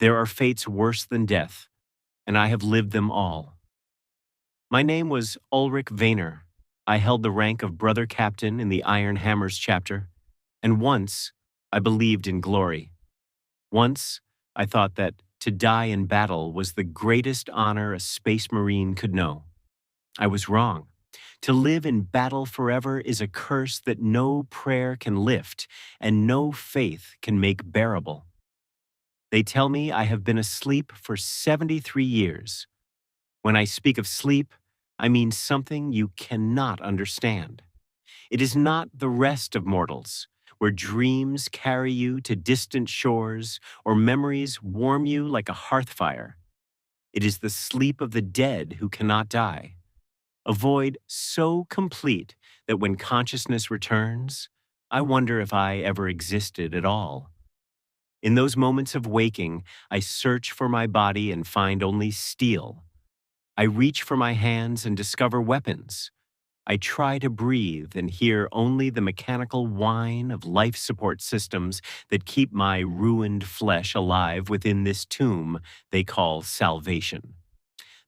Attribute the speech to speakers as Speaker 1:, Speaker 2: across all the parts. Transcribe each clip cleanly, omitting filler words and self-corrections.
Speaker 1: There are fates worse than death, and I have lived them all. My name was Ulrich Wehner. I held the rank of brother captain in the Iron Hammers chapter, and once I believed in glory. Once I thought that to die in battle was the greatest honor a space marine could know. I was wrong. To live in battle forever is a curse that no prayer can lift and no faith can make bearable. They tell me I have been asleep for 73 years. When I speak of sleep, I mean something you cannot understand. It is not the rest of mortals, where dreams carry you to distant shores or memories warm you like a hearth fire. It is the sleep of the dead who cannot die. A void so complete that when consciousness returns, I wonder if I ever existed at all. In those moments of waking, I search for my body and find only steel. I reach for my hands and discover weapons. I try to breathe and hear only the mechanical whine of life support systems that keep my ruined flesh alive within this tomb they call salvation.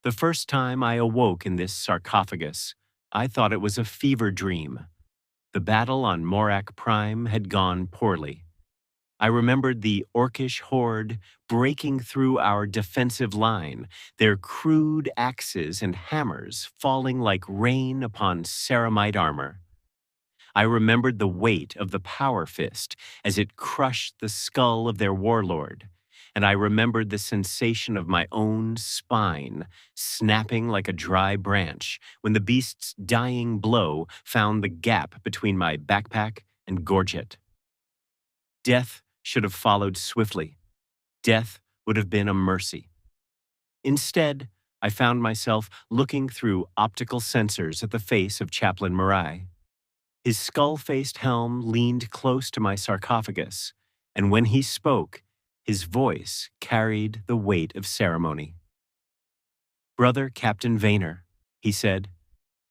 Speaker 1: The first time I awoke in this sarcophagus, I thought it was a fever dream. The battle on Morak Prime had gone poorly. I remembered the orcish horde breaking through our defensive line, their crude axes and hammers falling like rain upon ceramite armor. I remembered the weight of the power fist as it crushed the skull of their warlord, and I remembered the sensation of my own spine snapping like a dry branch when the beast's dying blow found the gap between my backpack and gorget. Death should have followed swiftly. Death would have been a mercy. Instead, I found myself looking through optical sensors at the face of Chaplain Marai. His skull-faced helm leaned close to my sarcophagus, and when he spoke, his voice carried the weight of ceremony. "Brother Captain Wehner," he said,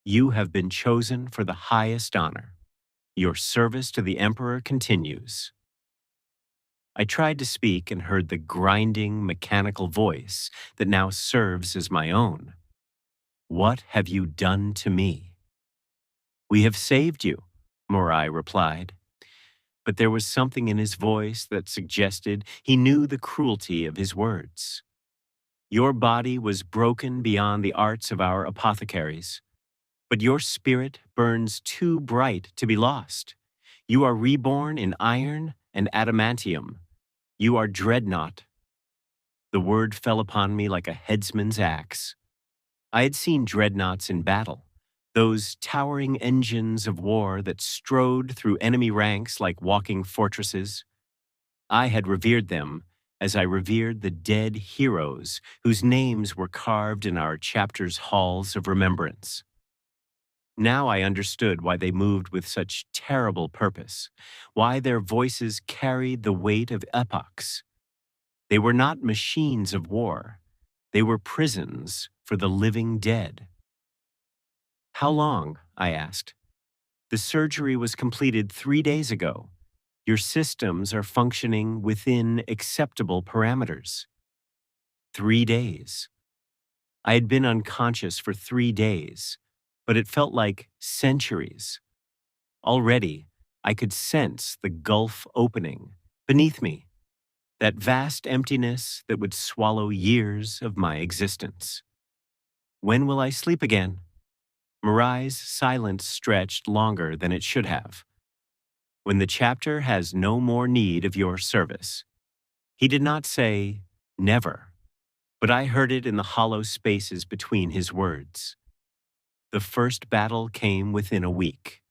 Speaker 1: "you have been chosen for the highest honor. Your service to the Emperor continues." I tried to speak and heard the grinding, mechanical voice that now serves as my own. "What have you done to me?" "We have saved you," Morai replied. But there was something in his voice that suggested he knew the cruelty of his words. "Your body was broken beyond the arts of our apothecaries, but your spirit burns too bright to be lost. You are reborn in iron and adamantium. You are Dreadnought." The word fell upon me like a headsman's axe. I had seen dreadnoughts in battle, those towering engines of war that strode through enemy ranks like walking fortresses. I had revered them as I revered the dead heroes whose names were carved in our chapter's halls of remembrance. Now I understood why they moved with such terrible purpose, why their voices carried the weight of epochs. They were not machines of war. They were prisons for the living dead. "How long?" I asked. "The surgery was completed 3 days ago. Your systems are functioning within acceptable parameters." 3 days. I had been unconscious for 3 days, but it felt like centuries. Already, I could sense the gulf opening beneath me, that vast emptiness that would swallow years of my existence. "When will I sleep again?" Marai's silence stretched longer than it should have. "When the chapter has no more need of your service." He did not say, "never," but I heard it in the hollow spaces between his words. The first battle came within a week.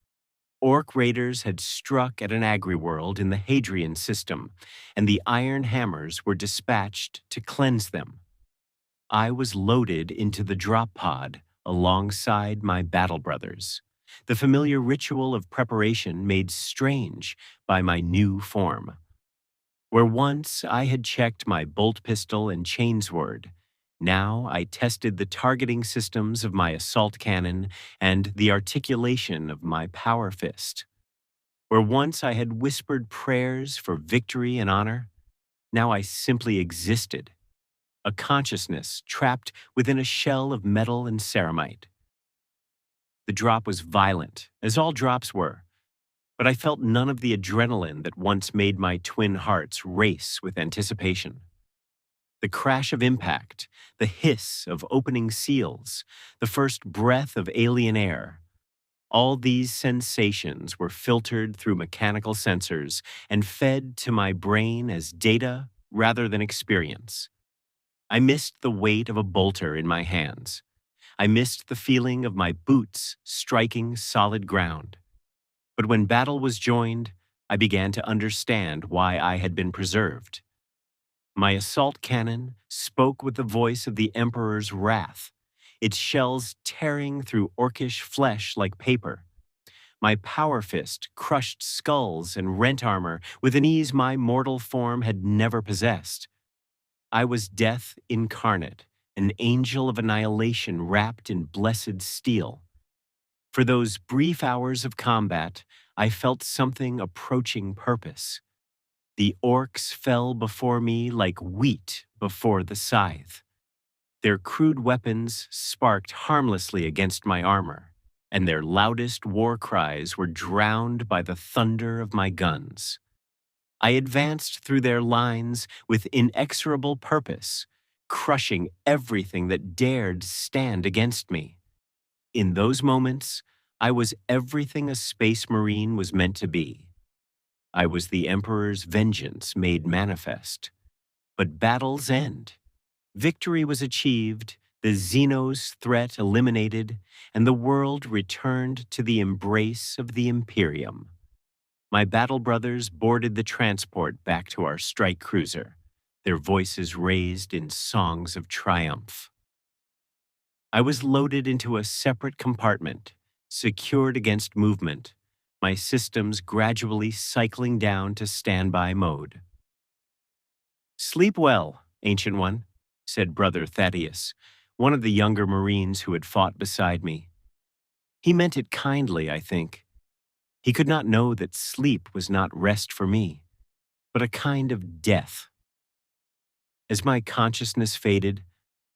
Speaker 1: Orc raiders had struck at an agri-world in the Hadrian system, and the iron hammers were dispatched to cleanse them. I was loaded into the drop pod alongside my battle brothers, the familiar ritual of preparation made strange by my new form. Where once I had checked my bolt pistol and chainsword, now I tested the targeting systems of my assault cannon and the articulation of my power fist. Where once I had whispered prayers for victory and honor, Now I simply existed, a consciousness trapped within a shell of metal and ceramite. The drop was violent, as all drops were, but I felt none of the adrenaline that once made my twin hearts race with anticipation. The crash of impact, the hiss of opening seals, the first breath of alien air, all these sensations were filtered through mechanical sensors and fed to my brain as data rather than experience. I missed the weight of a bolter in my hands. I missed the feeling of my boots striking solid ground. But when battle was joined, I began to understand why I had been preserved. My assault cannon spoke with the voice of the Emperor's wrath, its shells tearing through orcish flesh like paper. My power fist crushed skulls and rent armor with an ease my mortal form had never possessed. I was death incarnate, an angel of annihilation wrapped in blessed steel. For those brief hours of combat, I felt something approaching purpose. The orcs fell before me like wheat before the scythe. Their crude weapons sparked harmlessly against my armor, and their loudest war cries were drowned by the thunder of my guns. I advanced through their lines with inexorable purpose, crushing everything that dared stand against me. In those moments, I was everything a space marine was meant to be. I was the Emperor's vengeance made manifest. But battles end. Victory was achieved, the Xenos threat eliminated, and the world returned to the embrace of the Imperium. My battle brothers boarded the transport back to our strike cruiser, their voices raised in songs of triumph. I was loaded into a separate compartment, secured against movement, my systems gradually cycling down to standby mode. "Sleep well, Ancient One," said Brother Thaddeus, one of the younger Marines who had fought beside me. He meant it kindly, I think. He could not know that sleep was not rest for me, but a kind of death. As my consciousness faded,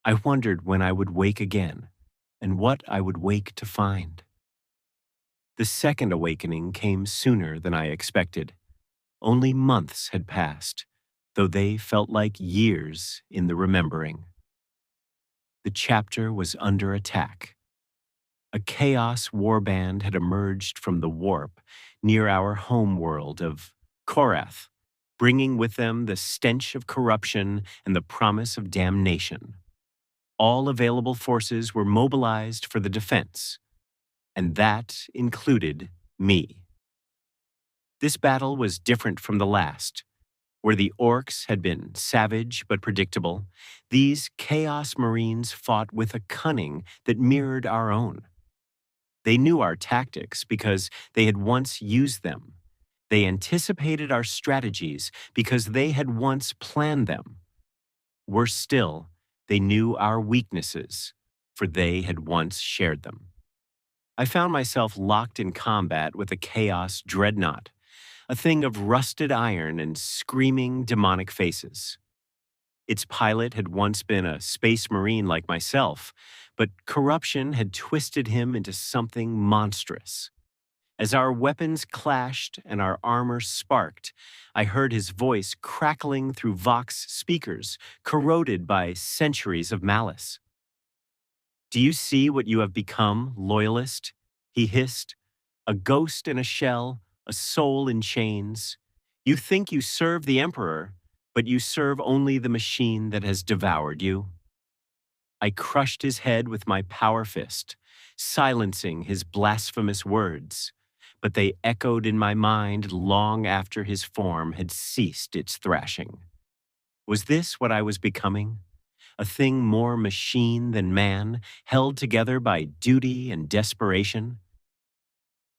Speaker 1: I wondered when I would wake again, and what I would wake to find. The second awakening came sooner than I expected. Only months had passed, though they felt like years in the remembering. The chapter was under attack. A chaos warband had emerged from the warp near our home world of Korath, bringing with them the stench of corruption and the promise of damnation. All available forces were mobilized for the defense, and that included me. This battle was different from the last. Where the orcs had been savage but predictable, these Chaos Marines fought with a cunning that mirrored our own. They knew our tactics because they had once used them. They anticipated our strategies because they had once planned them. Worse still, they knew our weaknesses, for they had once shared them. I found myself locked in combat with a Chaos Dreadnought, a thing of rusted iron and screaming demonic faces. Its pilot had once been a space marine like myself, but corruption had twisted him into something monstrous. As our weapons clashed and our armor sparked, I heard his voice crackling through Vox speakers, corroded by centuries of malice. "Do you see what you have become, loyalist?" he hissed. "A ghost in a shell, a soul in chains. You think you serve the Emperor, but you serve only the machine that has devoured you." I crushed his head with my power fist, silencing his blasphemous words, but they echoed in my mind long after his form had ceased its thrashing. Was this what I was becoming? A thing more machine than man, held together by duty and desperation?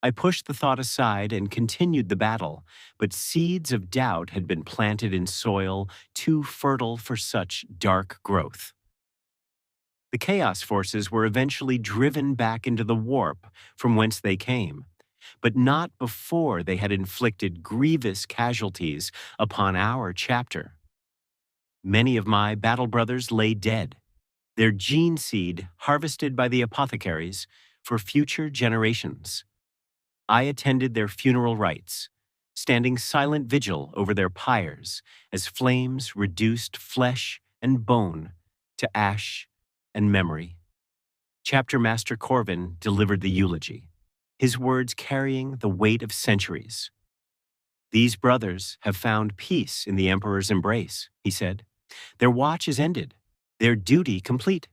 Speaker 1: I pushed the thought aside and continued the battle, but seeds of doubt had been planted in soil too fertile for such dark growth. The Chaos forces were eventually driven back into the warp from whence they came, but not before they had inflicted grievous casualties upon our chapter. Many of my battle brothers lay dead, their gene seed harvested by the apothecaries for future generations. I attended their funeral rites, standing silent vigil over their pyres as flames reduced flesh and bone to ash and memory. Chapter Master Corvin delivered the eulogy, his words carrying the weight of centuries. "These brothers have found peace in the Emperor's embrace," he said. "Their watch is ended, their duty complete.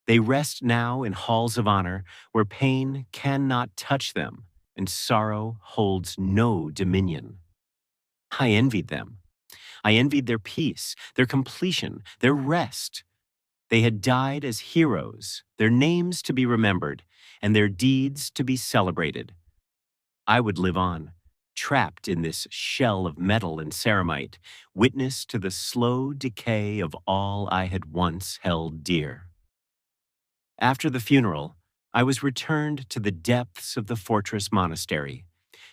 Speaker 1: They rest now in halls of honor where pain cannot touch them and sorrow holds no dominion." I envied them. I envied their peace, their completion, their rest. They had died as heroes, their names to be remembered, and their deeds to be celebrated. I would live on, trapped in this shell of metal and ceramite, witness to the slow decay of all I had once held dear. After the funeral, I was returned to the depths of the fortress monastery,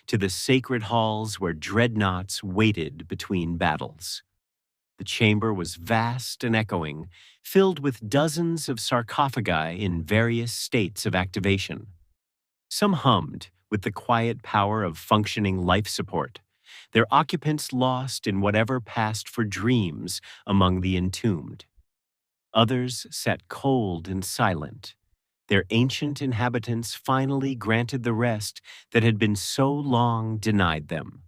Speaker 1: to the sacred halls where dreadnoughts waited between battles. The chamber was vast and echoing, filled with dozens of sarcophagi in various states of activation. Some hummed with the quiet power of functioning life support, their occupants lost in whatever passed for dreams among the entombed. Others sat cold and silent, their ancient inhabitants finally granted the rest that had been so long denied them.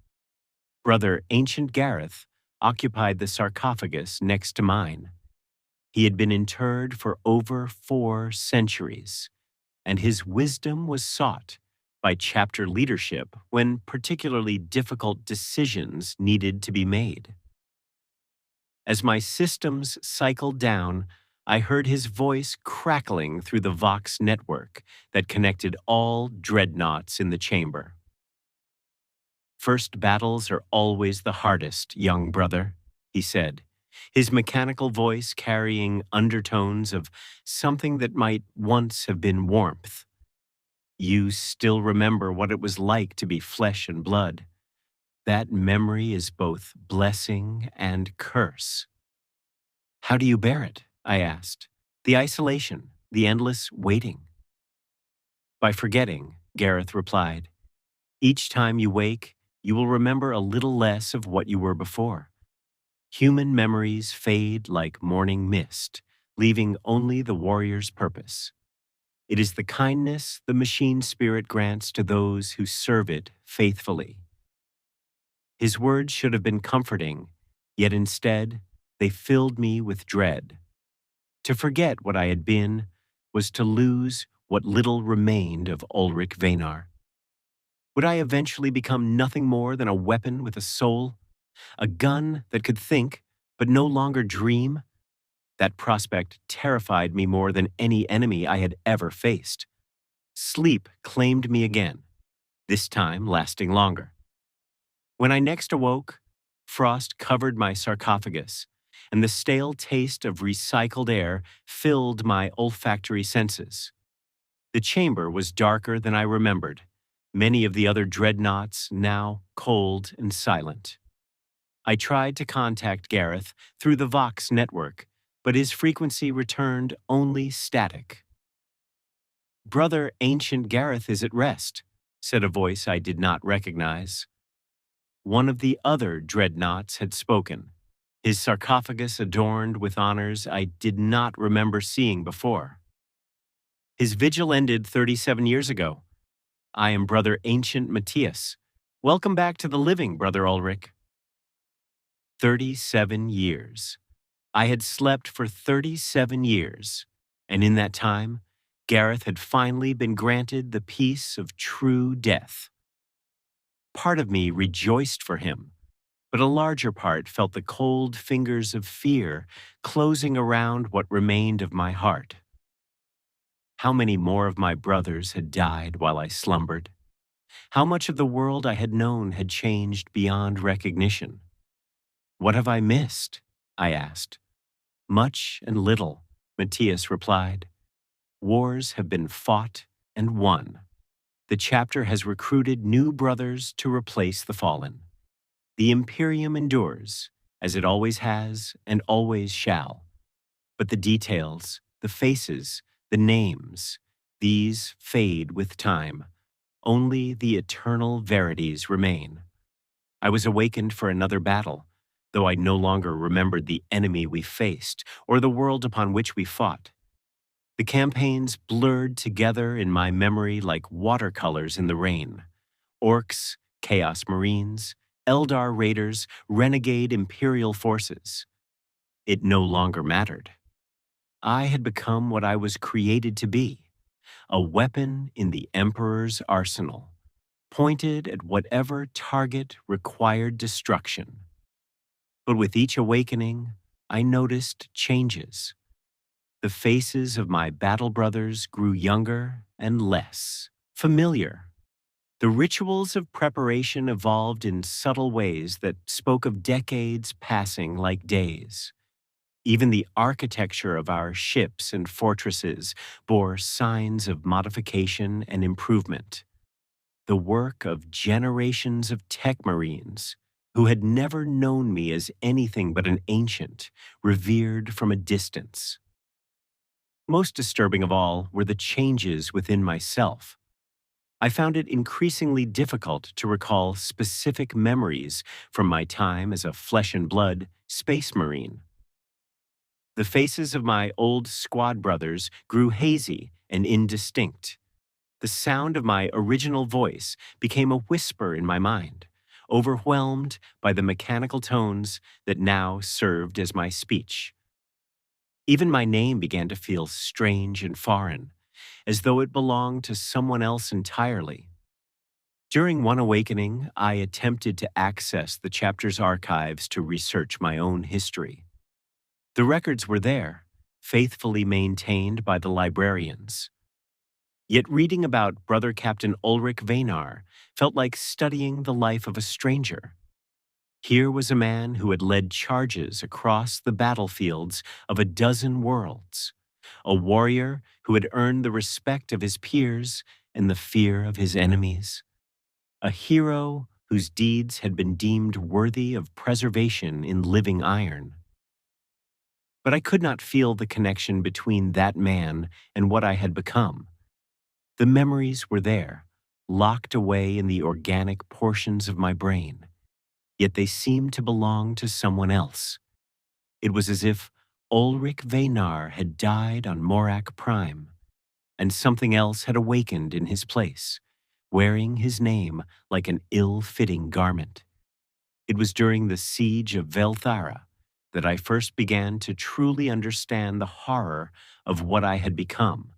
Speaker 1: Brother Ancient Gareth occupied the sarcophagus next to mine. He had been interred for over 4 centuries, and his wisdom was sought by chapter leadership when particularly difficult decisions needed to be made. As my systems cycled down, I heard his voice crackling through the Vox network that connected all dreadnoughts in the chamber. "First battles are always the hardest, young brother," he said, his mechanical voice carrying undertones of something that might once have been warmth. "You still remember what it was like to be flesh and blood. That memory is both blessing and curse." "How do you bear it?" I asked. "The isolation, the endless waiting." "By forgetting," Gareth replied. "Each time you wake, you will remember a little less of what you were before. Human memories fade like morning mist, leaving only the warrior's purpose. It is the kindness the machine spirit grants to those who serve it faithfully." His words should have been comforting, yet instead, they filled me with dread. To forget what I had been was to lose what little remained of Ulrich Venar. Would I eventually become nothing more than a weapon with a soul? A gun that could think, but no longer dream? That prospect terrified me more than any enemy I had ever faced. Sleep claimed me again, this time lasting longer. When I next awoke, frost covered my sarcophagus, and the stale taste of recycled air filled my olfactory senses. The chamber was darker than I remembered, many of the other dreadnoughts now cold and silent. I tried to contact Gareth through the Vox network, but his frequency returned only static. "Brother Ancient Gareth is at rest," said a voice I did not recognize. One of the other dreadnoughts had spoken, his sarcophagus adorned with honors I did not remember seeing before. "His vigil ended 37 years ago. I am Brother Ancient Matthias. Welcome back to the living, Brother Ulrich." 37 years. I had slept for 37 years, and in that time, Gareth had finally been granted the peace of true death. Part of me rejoiced for him, but a larger part felt the cold fingers of fear closing around what remained of my heart. How many more of my brothers had died while I slumbered? How much of the world I had known had changed beyond recognition? "What have I missed?" I asked. "Much and little," Matthias replied. "Wars have been fought and won. The chapter has recruited new brothers to replace the fallen. The Imperium endures, as it always has and always shall. But the details, the faces, the names, these fade with time. Only the eternal verities remain. I was awakened for another battle, though I no longer remembered the enemy we faced or the world upon which we fought. The campaigns blurred together in my memory like watercolors in the rain. Orcs, Chaos Marines, Eldar Raiders, renegade Imperial forces. It no longer mattered. I had become what I was created to be, a weapon in the Emperor's arsenal, pointed at whatever target required destruction. But with each awakening, I noticed changes. The faces of my battle brothers grew younger and less familiar. The rituals of preparation evolved in subtle ways that spoke of decades passing like days. Even the architecture of our ships and fortresses bore signs of modification and improvement. The work of generations of tech marines who had never known me as anything but an ancient, revered from a distance. Most disturbing of all were the changes within myself. I found it increasingly difficult to recall specific memories from my time as a flesh and blood space marine. The faces of my old squad brothers grew hazy and indistinct. The sound of my original voice became a whisper in my mind, overwhelmed by the mechanical tones that now served as my speech. Even my name began to feel strange and foreign, as though it belonged to someone else entirely. During one awakening, I attempted to access the chapter's archives to research my own history. The records were there, faithfully maintained by the librarians. Yet reading about Brother Captain Ulrich Venar felt like studying the life of a stranger. Here was a man who had led charges across the battlefields of a dozen worlds, a warrior who had earned the respect of his peers and the fear of his enemies, a hero whose deeds had been deemed worthy of preservation in living iron. But I could not feel the connection between that man and what I had become. The memories were there, locked away in the organic portions of my brain, yet they seemed to belong to someone else. It was as if Ulrich Venar had died on Morak Prime, and something else had awakened in his place, wearing his name like an ill-fitting garment. It was during the siege of Velthara that I first began to truly understand the horror of what I had become.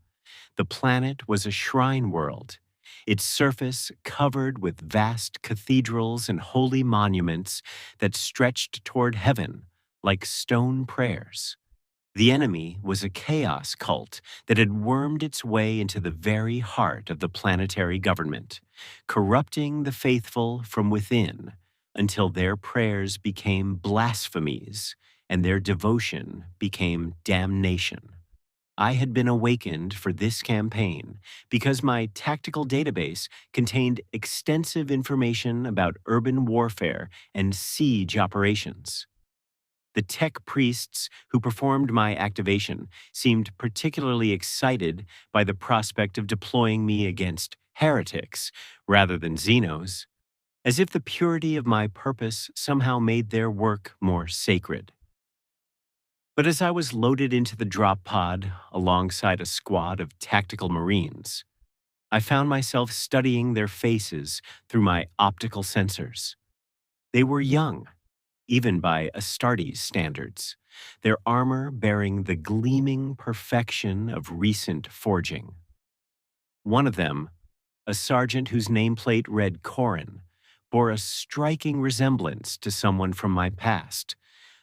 Speaker 1: The planet was a shrine world, its surface covered with vast cathedrals and holy monuments that stretched toward heaven like stone prayers. The enemy was a chaos cult that had wormed its way into the very heart of the planetary government, corrupting the faithful from within until their prayers became blasphemies and their devotion became damnation. I had been awakened for this campaign because my tactical database contained extensive information about urban warfare and siege operations. The tech priests who performed my activation seemed particularly excited by the prospect of deploying me against heretics rather than Xenos, as if the purity of my purpose somehow made their work more sacred. But as I was loaded into the drop pod alongside a squad of tactical Marines, I found myself studying their faces through my optical sensors. They were young, even by Astartes standards, their armor bearing the gleaming perfection of recent forging. One of them, a sergeant whose nameplate read Corin, bore a striking resemblance to someone from my past,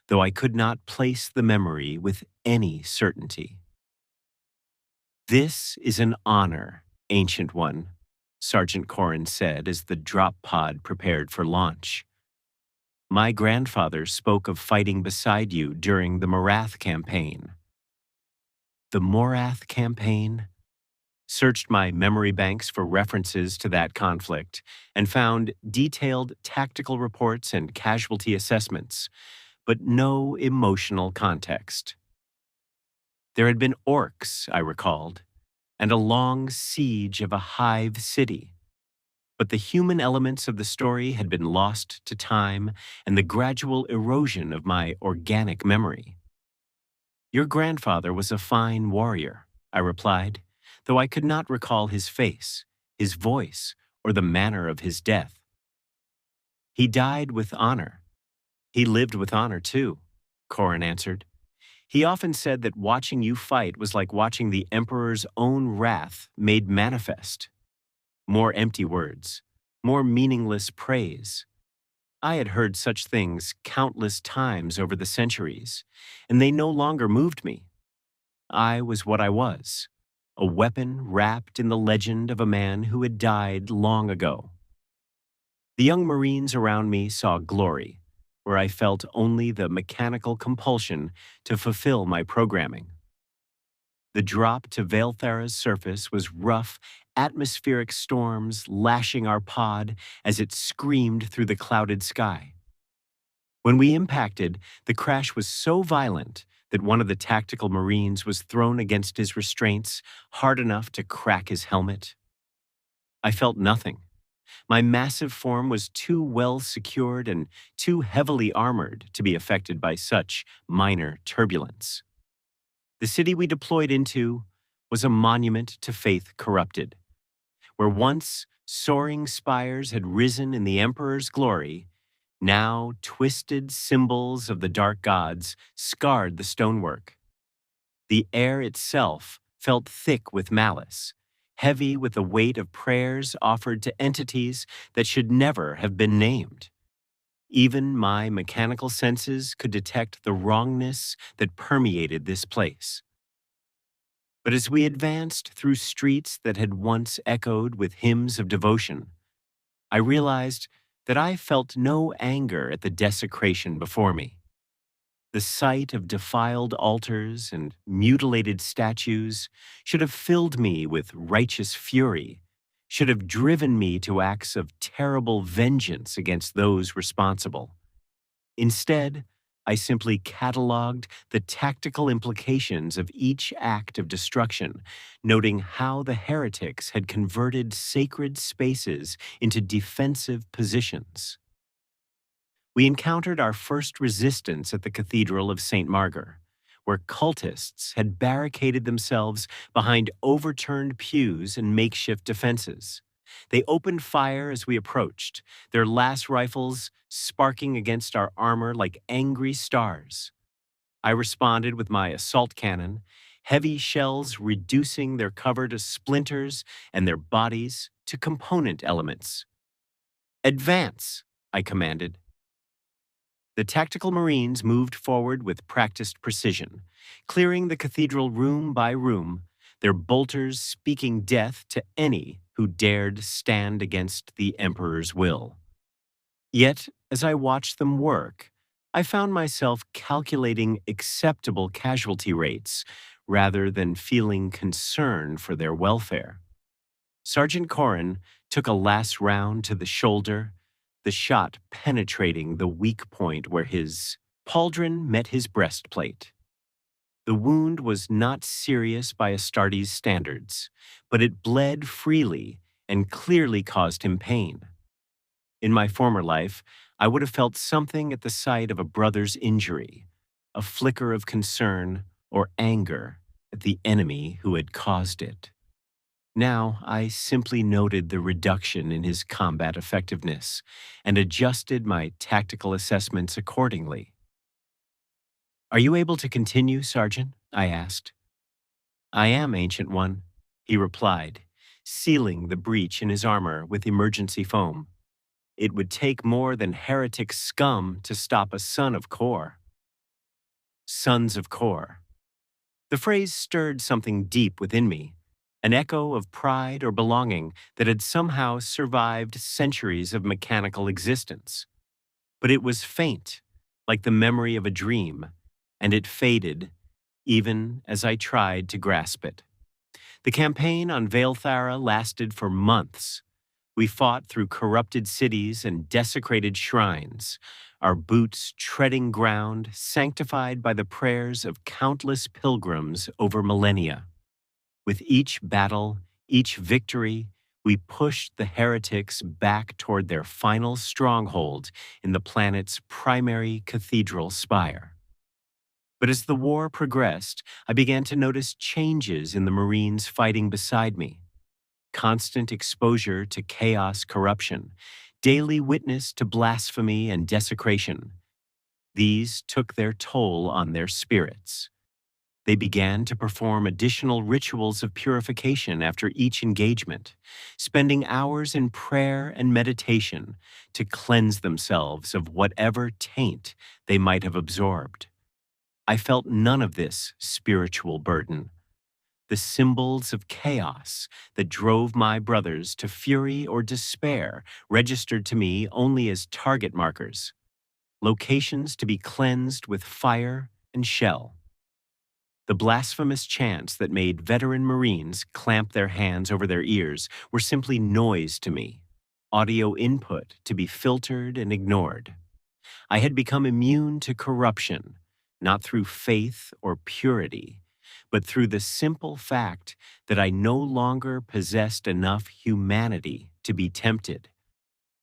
Speaker 1: though I could not place the memory with any certainty. "This is an honor, Ancient One," Sergeant Corin said as the drop pod prepared for launch. "My grandfather spoke of fighting beside you during the Morath campaign." The Morath campaign? Searched my memory banks for references to that conflict and found detailed tactical reports and casualty assessments, but no emotional context. There had been orcs, I recalled, and a long siege of a hive city. But the human elements of the story had been lost to time and the gradual erosion of my organic memory. Your grandfather was a fine warrior, I replied, though I could not recall his face, his voice, or the manner of his death. He died with honor. He lived with honor, too, Corin answered. He often said that watching you fight was like watching the Emperor's own wrath made manifest. More empty words, more meaningless praise. I had heard such things countless times over the centuries, and they no longer moved me. I was what I was, a weapon wrapped in the legend of a man who had died long ago. The young Marines around me saw glory, where I felt only the mechanical compulsion to fulfill my programming. The drop to Vaelthara's surface was rough, atmospheric storms lashing our pod as it screamed through the clouded sky. When we impacted, the crash was so violent that one of the tactical Marines was thrown against his restraints hard enough to crack his helmet. I felt nothing. My massive form was too well secured and too heavily armored to be affected by such minor turbulence. The city we deployed into was a monument to faith corrupted. Where once soaring spires had risen in the Emperor's glory, now twisted symbols of the dark gods scarred the stonework. The air itself felt thick with malice, heavy with the weight of prayers offered to entities that should never have been named. Even my mechanical senses could detect the wrongness that permeated this place. But as we advanced through streets that had once echoed with hymns of devotion, I realized that I felt no anger at the desecration before me. The sight of defiled altars and mutilated statues should have filled me with righteous fury, should have driven me to acts of terrible vengeance against those responsible. Instead, I simply cataloged the tactical implications of each act of destruction, noting how the heretics had converted sacred spaces into defensive positions. We encountered our first resistance at the Cathedral of St. Margar, where cultists had barricaded themselves behind overturned pews and makeshift defenses. They opened fire as we approached, their las rifles sparking against our armor like angry stars. I responded with my assault cannon, heavy shells reducing their cover to splinters and their bodies to component elements. "Advance," I commanded. The tactical Marines moved forward with practiced precision, clearing the cathedral room by room, their bolters speaking death to any who dared stand against the Emperor's will. Yet, as I watched them work, I found myself calculating acceptable casualty rates rather than feeling concern for their welfare. Sergeant Corin took a last round to the shoulder, the shot penetrating the weak point where his pauldron met his breastplate. The wound was not serious by Astartes' standards, but it bled freely and clearly caused him pain. In my former life, I would have felt something at the sight of a brother's injury, a flicker of concern or anger at the enemy who had caused it. Now, I simply noted the reduction in his combat effectiveness and adjusted my tactical assessments accordingly. "Are you able to continue, Sergeant?" I asked. "I am, Ancient One," he replied, sealing the breach in his armor with emergency foam. "It would take more than heretic scum to stop a son of Kor." Sons of Kor. The phrase stirred something deep within me, an echo of pride or belonging that had somehow survived centuries of mechanical existence. But it was faint, like the memory of a dream, and it faded, even as I tried to grasp it. The campaign on Vaelthara lasted for months, We fought through corrupted cities and desecrated shrines, our boots treading ground sanctified by the prayers of countless pilgrims over millennia. With each battle, each victory, we pushed the heretics back toward their final stronghold in the planet's primary cathedral spire. But as the war progressed, I began to notice changes in the Marines fighting beside me. Constant exposure to chaos corruption, daily witness to blasphemy and desecration. These took their toll on their spirits. They began to perform additional rituals of purification after each engagement, spending hours in prayer and meditation to cleanse themselves of whatever taint they might have absorbed. I felt none of this spiritual burden. The symbols of chaos that drove my brothers to fury or despair registered to me only as target markers, locations to be cleansed with fire and shell. The blasphemous chants that made veteran Marines clamp their hands over their ears were simply noise to me, audio input to be filtered and ignored. I had become immune to corruption, not through faith or purity, but through the simple fact that I no longer possessed enough humanity to be tempted.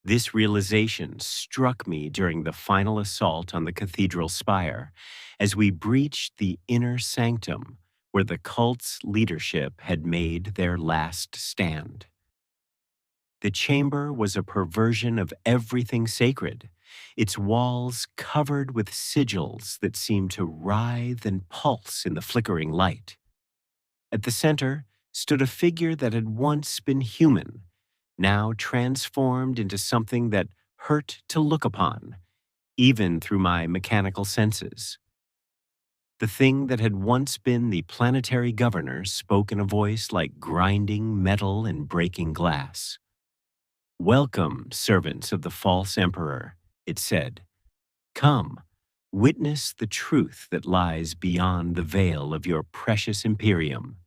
Speaker 1: This realization struck me during the final assault on the cathedral spire, as we breached the inner sanctum where the cult's leadership had made their last stand. The chamber was a perversion of everything sacred, its walls covered with sigils that seemed to writhe and pulse in the flickering light. At the center stood a figure that had once been human, now transformed into something that hurt to look upon, even through my mechanical senses. The thing that had once been the planetary governor spoke in a voice like grinding metal and breaking glass. "Welcome, servants of the false emperor," it said. "Come, witness the truth that lies beyond the veil of your precious Imperium.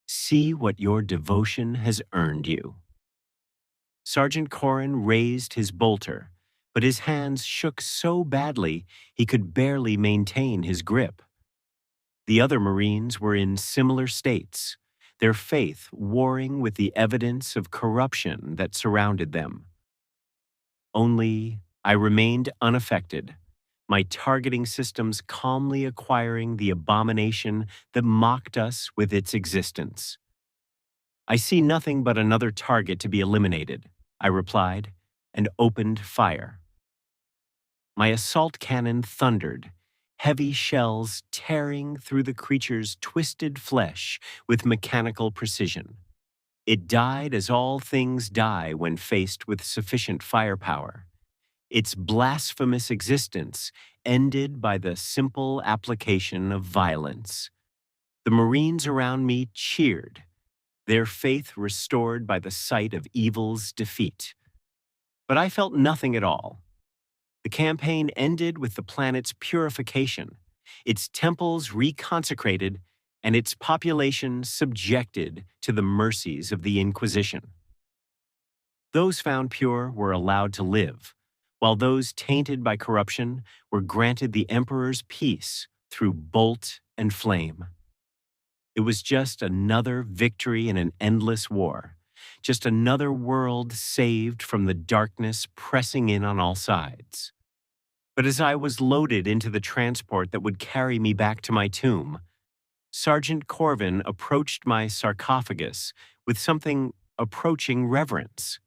Speaker 1: See what your devotion has earned you." Sergeant Corrin raised his bolter, but his hands shook so badly he could barely maintain his grip. The other Marines were in similar states, their faith warring with the evidence of corruption that surrounded them. Only I remained unaffected, my targeting systems calmly acquiring the abomination that mocked us with its existence. "I see nothing but another target to be eliminated," I replied, and opened fire. My assault cannon thundered, heavy shells tearing through the creature's twisted flesh with mechanical precision. It died as all things die when faced with sufficient firepower. Its blasphemous existence ended by the simple application of violence. The Marines around me cheered, their faith restored by the sight of evil's defeat. But I felt nothing at all. The campaign ended with the planet's purification, its temples reconsecrated, and its population subjected to the mercies of the Inquisition. Those found pure were allowed to live, while those tainted by corruption were granted the Emperor's peace through bolt and flame. It was just another victory in an endless war, just another world saved from the darkness pressing in on all sides. But as I was loaded into the transport that would carry me back to my tomb, Sergeant Corvin approached my sarcophagus with something approaching reverence.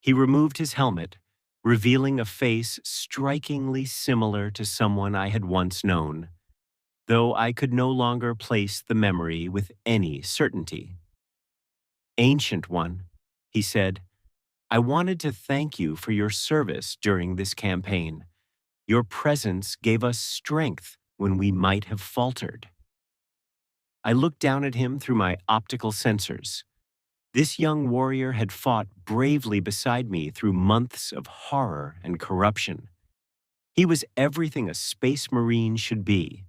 Speaker 1: He removed his helmet, revealing a face strikingly similar to someone I had once known, though I could no longer place the memory with any certainty. "Ancient One," he said, "I wanted to thank you for your service during this campaign. Your presence gave us strength when we might have faltered." I looked down at him through my optical sensors. This young warrior had fought bravely beside me through months of horror and corruption. He was everything a space marine should be: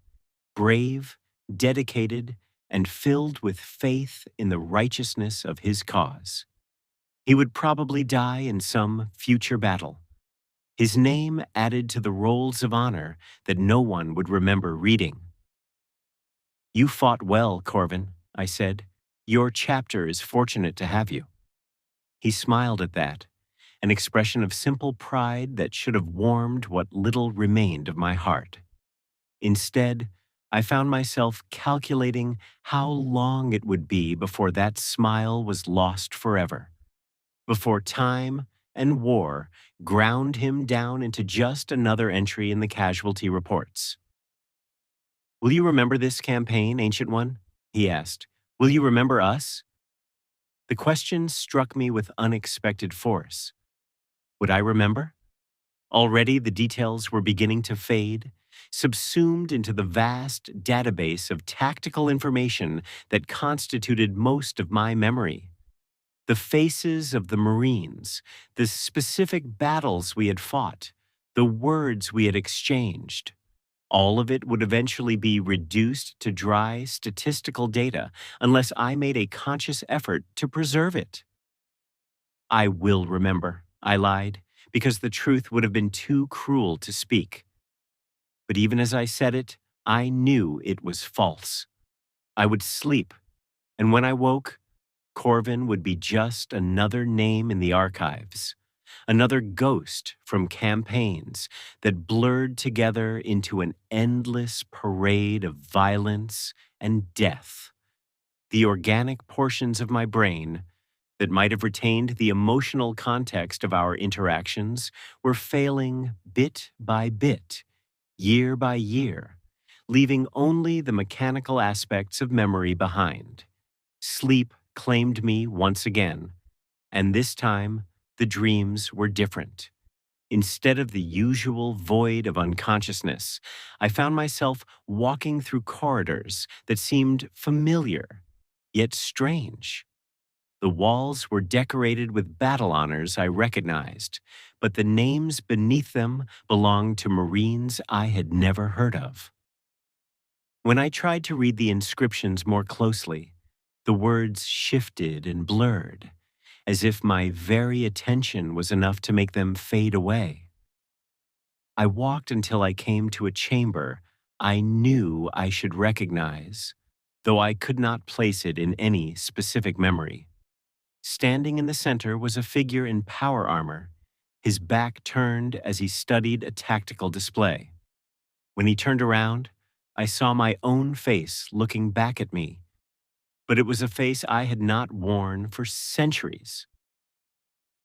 Speaker 1: brave, dedicated, and filled with faith in the righteousness of his cause. He would probably die in some future battle, his name added to the rolls of honor that no one would remember reading. "You fought well, Corvin," I said. "Your chapter is fortunate to have you." He smiled at that, an expression of simple pride that should have warmed what little remained of my heart. Instead, I found myself calculating how long it would be before that smile was lost forever, before time and war ground him down into just another entry in the casualty reports. "Will you remember this campaign, Ancient One?" he asked. "Will you remember us?" The question struck me with unexpected force. Would I remember? Already the details were beginning to fade, subsumed into the vast database of tactical information that constituted most of my memory. The faces of the Marines, the specific battles we had fought, the words we had exchanged. All of it would eventually be reduced to dry statistical data unless I made a conscious effort to preserve it. "I will remember," I lied, because the truth would have been too cruel to speak. But even as I said it, I knew it was false. I would sleep, and when I woke, Corvin would be just another name in the archives, another ghost from campaigns that blurred together into an endless parade of violence and death. The organic portions of my brain that might have retained the emotional context of our interactions were failing bit by bit, year by year, leaving only the mechanical aspects of memory behind. Sleep claimed me once again, and this time the dreams were different. Instead of the usual void of unconsciousness, I found myself walking through corridors that seemed familiar, yet strange. The walls were decorated with battle honors I recognized, but the names beneath them belonged to Marines I had never heard of. When I tried to read the inscriptions more closely, the words shifted and blurred, as if my very attention was enough to make them fade away. I walked until I came to a chamber I knew I should recognize, though I could not place it in any specific memory. Standing in the center was a figure in power armor, his back turned as he studied a tactical display. When he turned around, I saw my own face looking back at me, but it was a face I had not worn for centuries.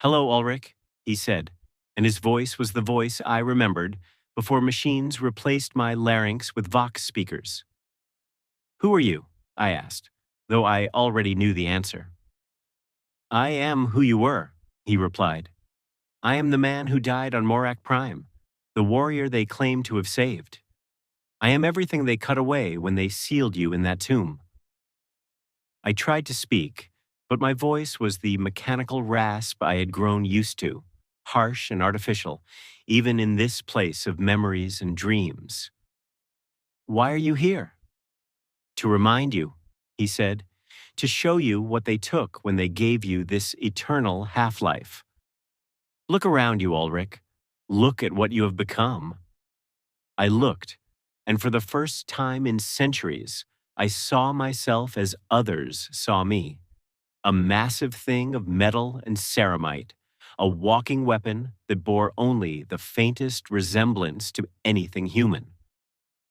Speaker 1: "Hello, Ulrich," he said, and his voice was the voice I remembered before machines replaced my larynx with Vox speakers. "Who are you?" I asked, though I already knew the answer. "I am who you were," he replied. "I am the man who died on Morak Prime, the warrior they claim to have saved. I am everything they cut away when they sealed you in that tomb." I tried to speak, but my voice was the mechanical rasp I had grown used to, harsh and artificial, even in this place of memories and dreams. "Why are you here?" "To remind you," he said, "to show you what they took when they gave you this eternal half-life. Look around you, Ulrich. Look at what you have become." I looked, and for the first time in centuries, I saw myself as others saw me. A massive thing of metal and ceramite, a walking weapon that bore only the faintest resemblance to anything human.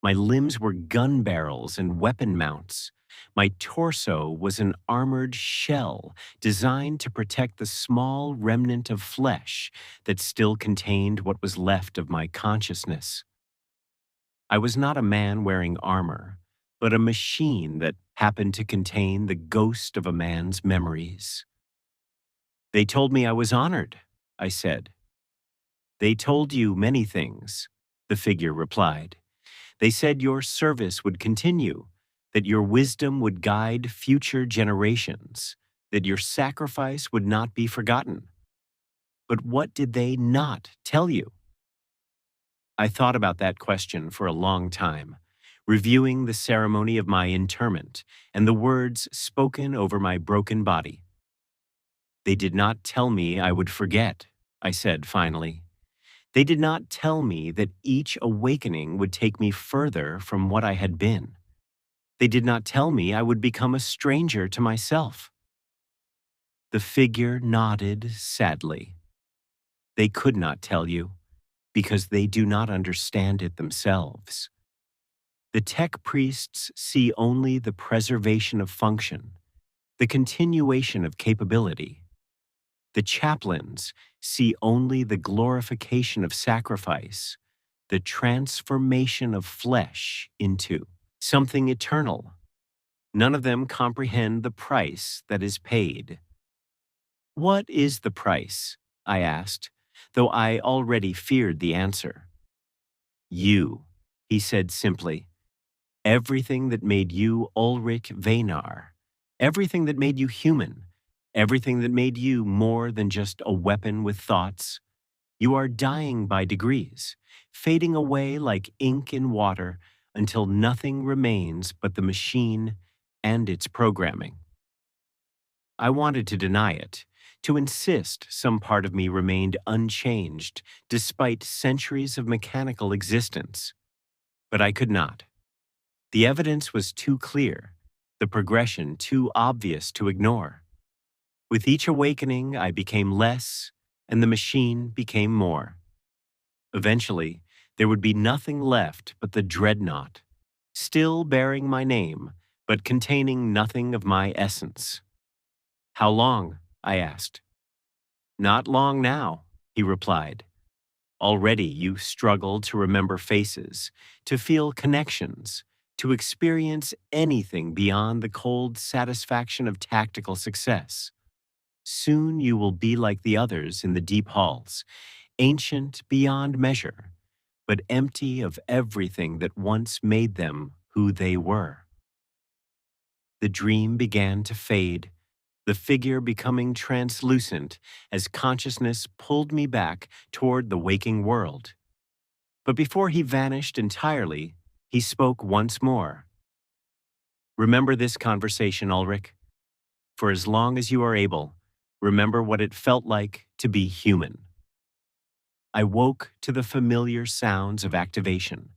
Speaker 1: My limbs were gun barrels and weapon mounts. My torso was an armored shell designed to protect the small remnant of flesh that still contained what was left of my consciousness. I was not a man wearing armor, but a machine that happened to contain the ghost of a man's memories. "They told me I was honored," I said. "They told you many things," the figure replied. "They said your service would continue, that your wisdom would guide future generations, that your sacrifice would not be forgotten. But what did they not tell you?" I thought about that question for a long time, reviewing the ceremony of my interment and the words spoken over my broken body. They did not tell me I would forget, I said finally. They did not tell me that each awakening would take me further from what I had been. They did not tell me I would become a stranger to myself. The figure nodded sadly. They could not tell you, because they do not understand it themselves. The tech priests see only the preservation of function, the continuation of capability. The chaplains see only the glorification of sacrifice, the transformation of flesh into something eternal. None of them comprehend the price that is paid. What is the price? I asked, though I already feared the answer. You, he said simply. Everything that made you Ulrich Venar. Everything that made you human. Everything that made you more than just a weapon with thoughts. You are dying by degrees, fading away like ink in water until nothing remains but the machine and its programming. I wanted to deny it, to insist some part of me remained unchanged despite centuries of mechanical existence. But I could not. The evidence was too clear, the progression too obvious to ignore. With each awakening, I became less, and the machine became more. Eventually, there would be nothing left but the Dreadnought, still bearing my name, but containing nothing of my essence. How long? I asked. Not long now, he replied. Already you struggle to remember faces, to feel connections, to experience anything beyond the cold satisfaction of tactical success. Soon you will be like the others in the deep halls, ancient beyond measure, but empty of everything that once made them who they were. The dream began to fade, the figure becoming translucent as consciousness pulled me back toward the waking world. But before he vanished entirely, he spoke once more. Remember this conversation, Ulrich. For as long as you are able, remember what it felt like to be human. I woke to the familiar sounds of activation,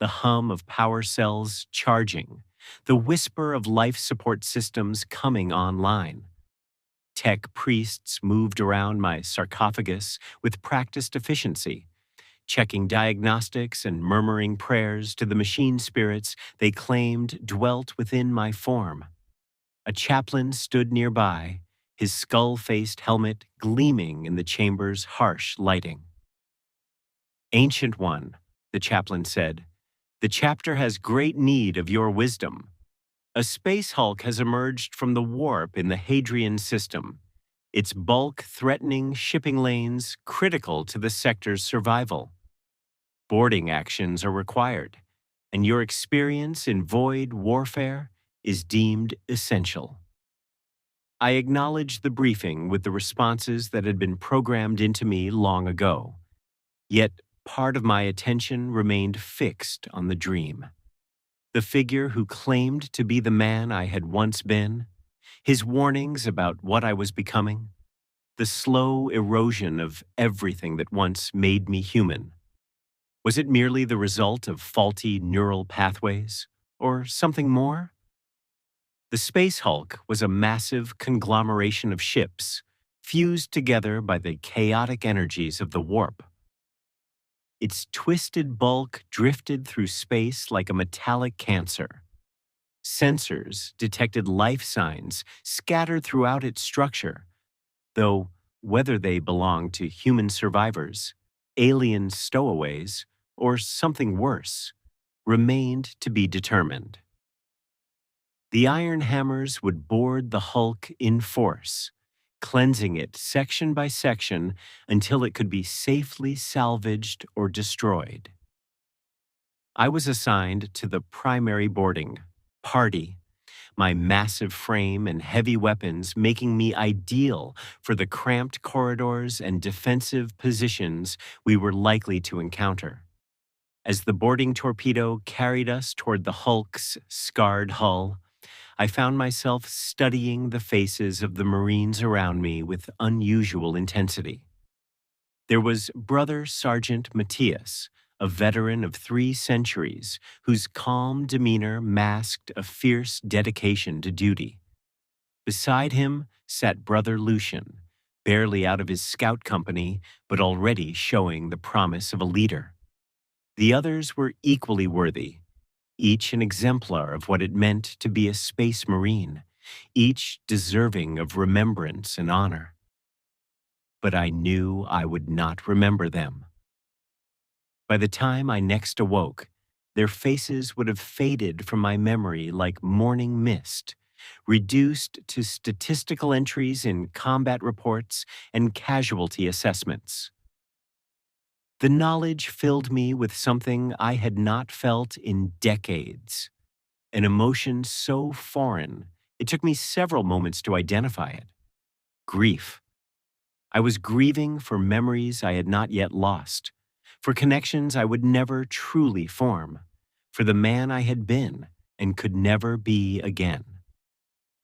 Speaker 1: the hum of power cells charging, the whisper of life support systems coming online. Tech priests moved around my sarcophagus with practiced efficiency, checking diagnostics and murmuring prayers to the machine spirits they claimed dwelt within my form. A chaplain stood nearby, his skull-faced helmet gleaming in the chamber's harsh lighting. Ancient One, the chaplain said, the chapter has great need of your wisdom. A space hulk has emerged from the warp in the Hadrian system, its bulk threatening shipping lanes critical to the sector's survival. Boarding actions are required, and your experience in void warfare is deemed essential. I acknowledged the briefing with the responses that had been programmed into me long ago, yet part of my attention remained fixed on the dream. The figure who claimed to be the man I had once been, his warnings about what I was becoming, the slow erosion of everything that once made me human. Was it merely the result of faulty neural pathways, or something more? The Space Hulk was a massive conglomeration of ships, fused together by the chaotic energies of the warp. Its twisted bulk drifted through space like a metallic cancer. Sensors detected life signs scattered throughout its structure, though whether they belonged to human survivors, alien stowaways, or something worse, remained to be determined. The iron hammers would board the hulk in force, cleansing it section by section until it could be safely salvaged or destroyed. I was assigned to the primary boarding party, my massive frame and heavy weapons making me ideal for the cramped corridors and defensive positions we were likely to encounter. As the boarding torpedo carried us toward the hulk's scarred hull, I found myself studying the faces of the Marines around me with unusual intensity. There was Brother Sergeant Matthias, a veteran of 3 centuries, whose calm demeanor masked a fierce dedication to duty. Beside him sat Brother Lucian, barely out of his scout company, but already showing the promise of a leader. The others were equally worthy, each an exemplar of what it meant to be a space marine, each deserving of remembrance and honor. But I knew I would not remember them. By the time I next awoke, their faces would have faded from my memory like morning mist, reduced to statistical entries in combat reports and casualty assessments. The knowledge filled me with something I had not felt in decades, an emotion so foreign it took me several moments to identify it: grief. I was grieving for memories I had not yet lost, for connections I would never truly form, for the man I had been and could never be again.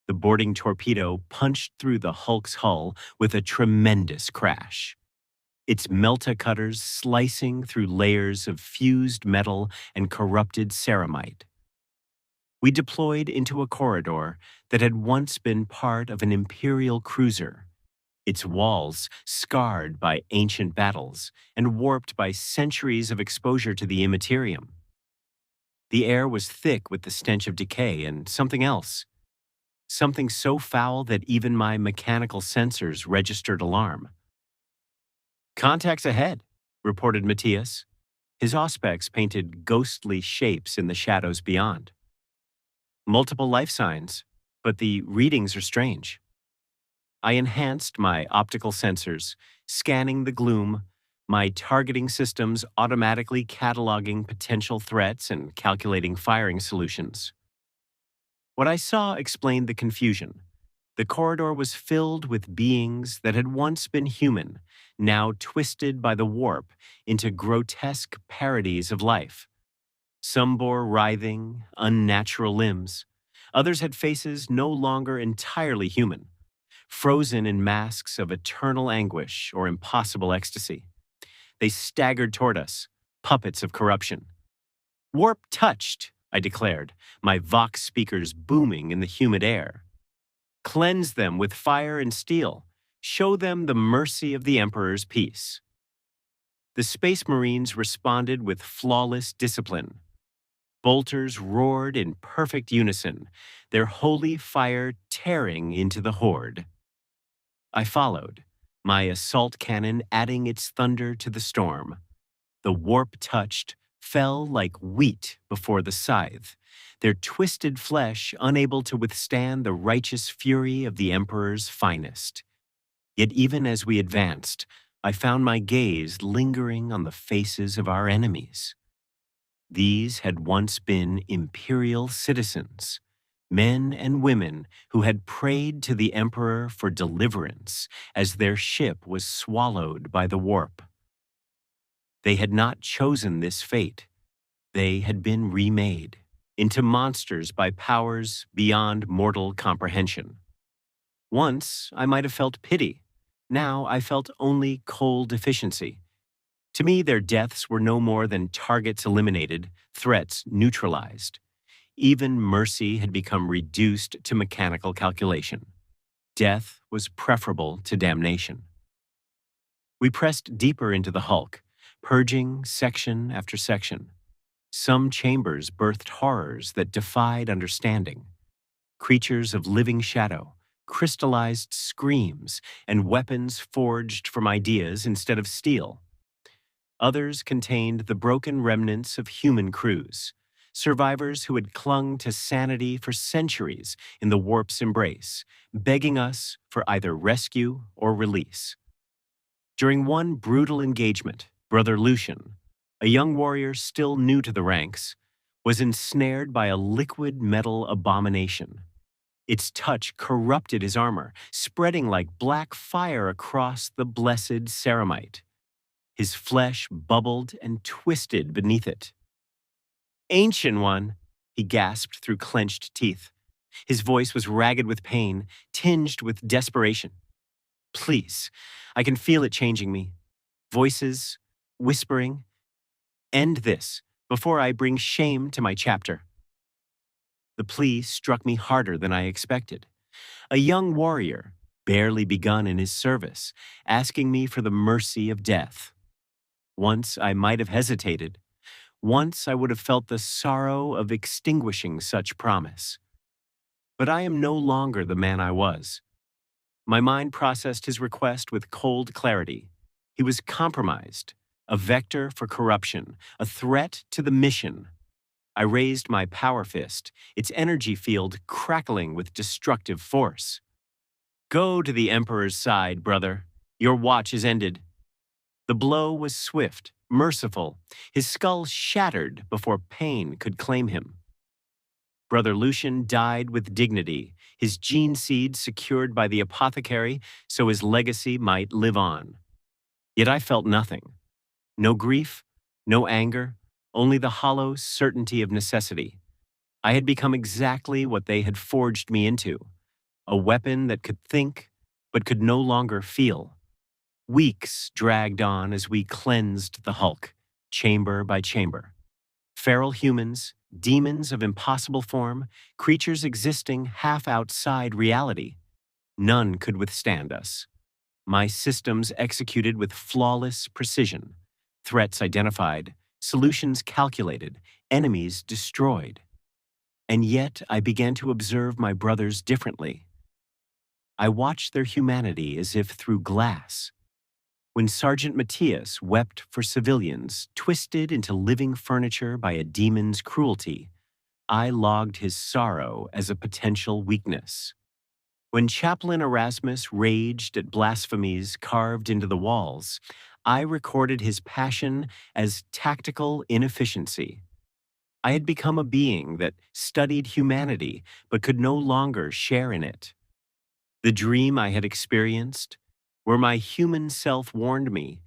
Speaker 1: The boarding torpedo punched through the Hulk's hull with a tremendous crash, its melta cutters slicing through layers of fused metal and corrupted ceramite. We deployed into a corridor that had once been part of an Imperial cruiser, its walls scarred by ancient battles and warped by centuries of exposure to the immaterium. The air was thick with the stench of decay and something else, something so foul that even my mechanical sensors registered alarm. "Contacts ahead," reported Matthias. His auspex painted ghostly shapes in the shadows beyond. "Multiple life signs, but the readings are strange." I enhanced my optical sensors, scanning the gloom, my targeting systems automatically cataloging potential threats and calculating firing solutions. What I saw explained the confusion. The corridor was filled with beings that had once been human, now twisted by the warp into grotesque parodies of life. Some bore writhing, unnatural limbs. Others had faces no longer entirely human, frozen in masks of eternal anguish or impossible ecstasy. They staggered toward us, puppets of corruption. "Warp touched," I declared, my Vox speakers booming in the humid air. "Cleanse them with fire and steel. Show them the mercy of the Emperor's peace." The Space Marines responded with flawless discipline. Bolters roared in perfect unison, their holy fire tearing into the horde. I followed, my assault cannon adding its thunder to the storm. The warp touched, fell like wheat before the scythe, their twisted flesh unable to withstand the righteous fury of the Emperor's finest. Yet even as we advanced, I found my gaze lingering on the faces of our enemies. These had once been Imperial citizens, men and women who had prayed to the Emperor for deliverance as their ship was swallowed by the warp. They had not chosen this fate. They had been remade into monsters by powers beyond mortal comprehension. Once I might have felt pity. Now I felt only cold deficiency. To me, their deaths were no more than targets eliminated, threats neutralized. Even mercy had become reduced to mechanical calculation. Death was preferable to damnation. We pressed deeper into the hulk, purging section after section. Some chambers birthed horrors that defied understanding. Creatures of living shadow, crystallized screams, and weapons forged from ideas instead of steel. Others contained the broken remnants of human crews, survivors who had clung to sanity for centuries in the warp's embrace, begging us for either rescue or release. During one brutal engagement, Brother Lucian, a young warrior still new to the ranks, was ensnared by a liquid metal abomination. Its touch corrupted his armor, spreading like black fire across the blessed ceramite. His flesh bubbled and twisted beneath it. "Ancient one," he gasped through clenched teeth. His voice was ragged with pain, tinged with desperation. Please, I can feel it changing me. Voices, whispering, end this before I bring shame to my chapter. The plea struck me harder than I expected. A young warrior, barely begun in his service, asking me for the mercy of death. Once I might have hesitated. Once I would have felt the sorrow of extinguishing such promise. But I am no longer the man I was. My mind processed his request with cold clarity. He was compromised, a vector for corruption, a threat to the mission. I raised my power fist, its energy field crackling with destructive force. Go to the Emperor's side, brother. Your watch is ended. The blow was swift, merciful, his skull shattered before pain could claim him. Brother Lucian died with dignity, his gene seed secured by the apothecary so his legacy might live on. Yet I felt nothing. No grief, no anger, only the hollow certainty of necessity. I had become exactly what they had forged me into, a weapon that could think, but could no longer feel. Weeks dragged on as we cleansed the Hulk, chamber by chamber. Feral humans, demons of impossible form, creatures existing half outside reality. None could withstand us. My systems executed with flawless precision. Threats identified, solutions calculated, enemies destroyed. And yet I began to observe my brothers differently. I watched their humanity as if through glass. When Sergeant Matthias wept for civilians twisted into living furniture by a demon's cruelty, I logged his sorrow as a potential weakness. When Chaplain Erasmus raged at blasphemies carved into the walls, I recorded his passion as tactical inefficiency. I had become a being that studied humanity but could no longer share in it. The dream I had experienced, where my human self warned me,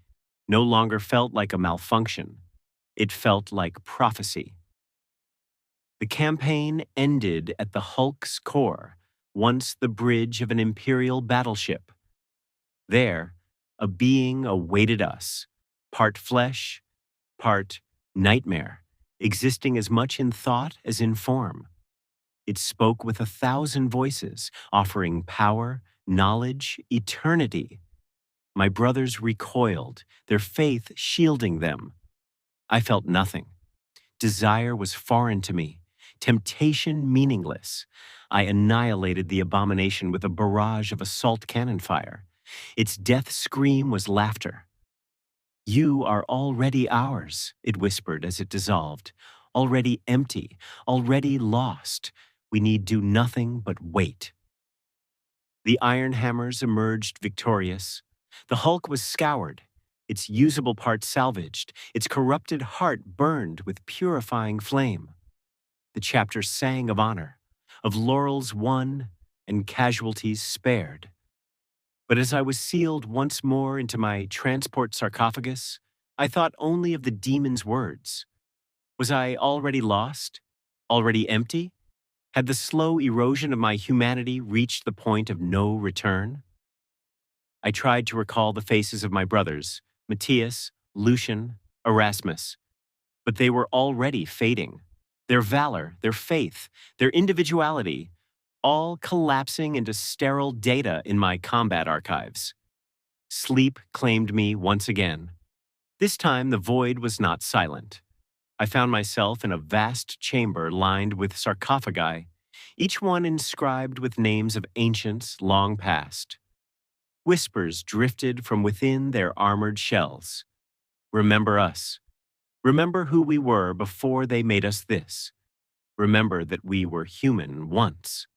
Speaker 1: no longer felt like a malfunction. It felt like prophecy. The campaign ended at the Hulk's core, once the bridge of an Imperial battleship. There, a being awaited us, part flesh, part nightmare, existing as much in thought as in form. It spoke with 1,000 voices, offering power, knowledge, eternity. My brothers recoiled, their faith shielding them. I felt nothing. Desire was foreign to me, temptation meaningless. I annihilated the abomination with a barrage of assault cannon fire. Its death scream was laughter. You are already ours, it whispered as it dissolved. Already empty, already lost. We need do nothing but wait. The iron hammers emerged victorious. The Hulk was scoured, its usable parts salvaged, its corrupted heart burned with purifying flame. The chapter sang of honor, of laurels won and casualties spared. But as I was sealed once more into my transport sarcophagus, I thought only of the demon's words. Was I already lost? Already empty? Had the slow erosion of my humanity reached the point of no return? I tried to recall the faces of my brothers, Matthias, Lucian, Erasmus, but they were already fading. Their valor, their faith, their individuality, all collapsing into sterile data in my combat archives. Sleep claimed me once again. This time the void was not silent. I found myself in a vast chamber lined with sarcophagi, each one inscribed with names of ancients long past. Whispers drifted from within their armored shells. Remember us. Remember who we were before they made us this. Remember that we were human once.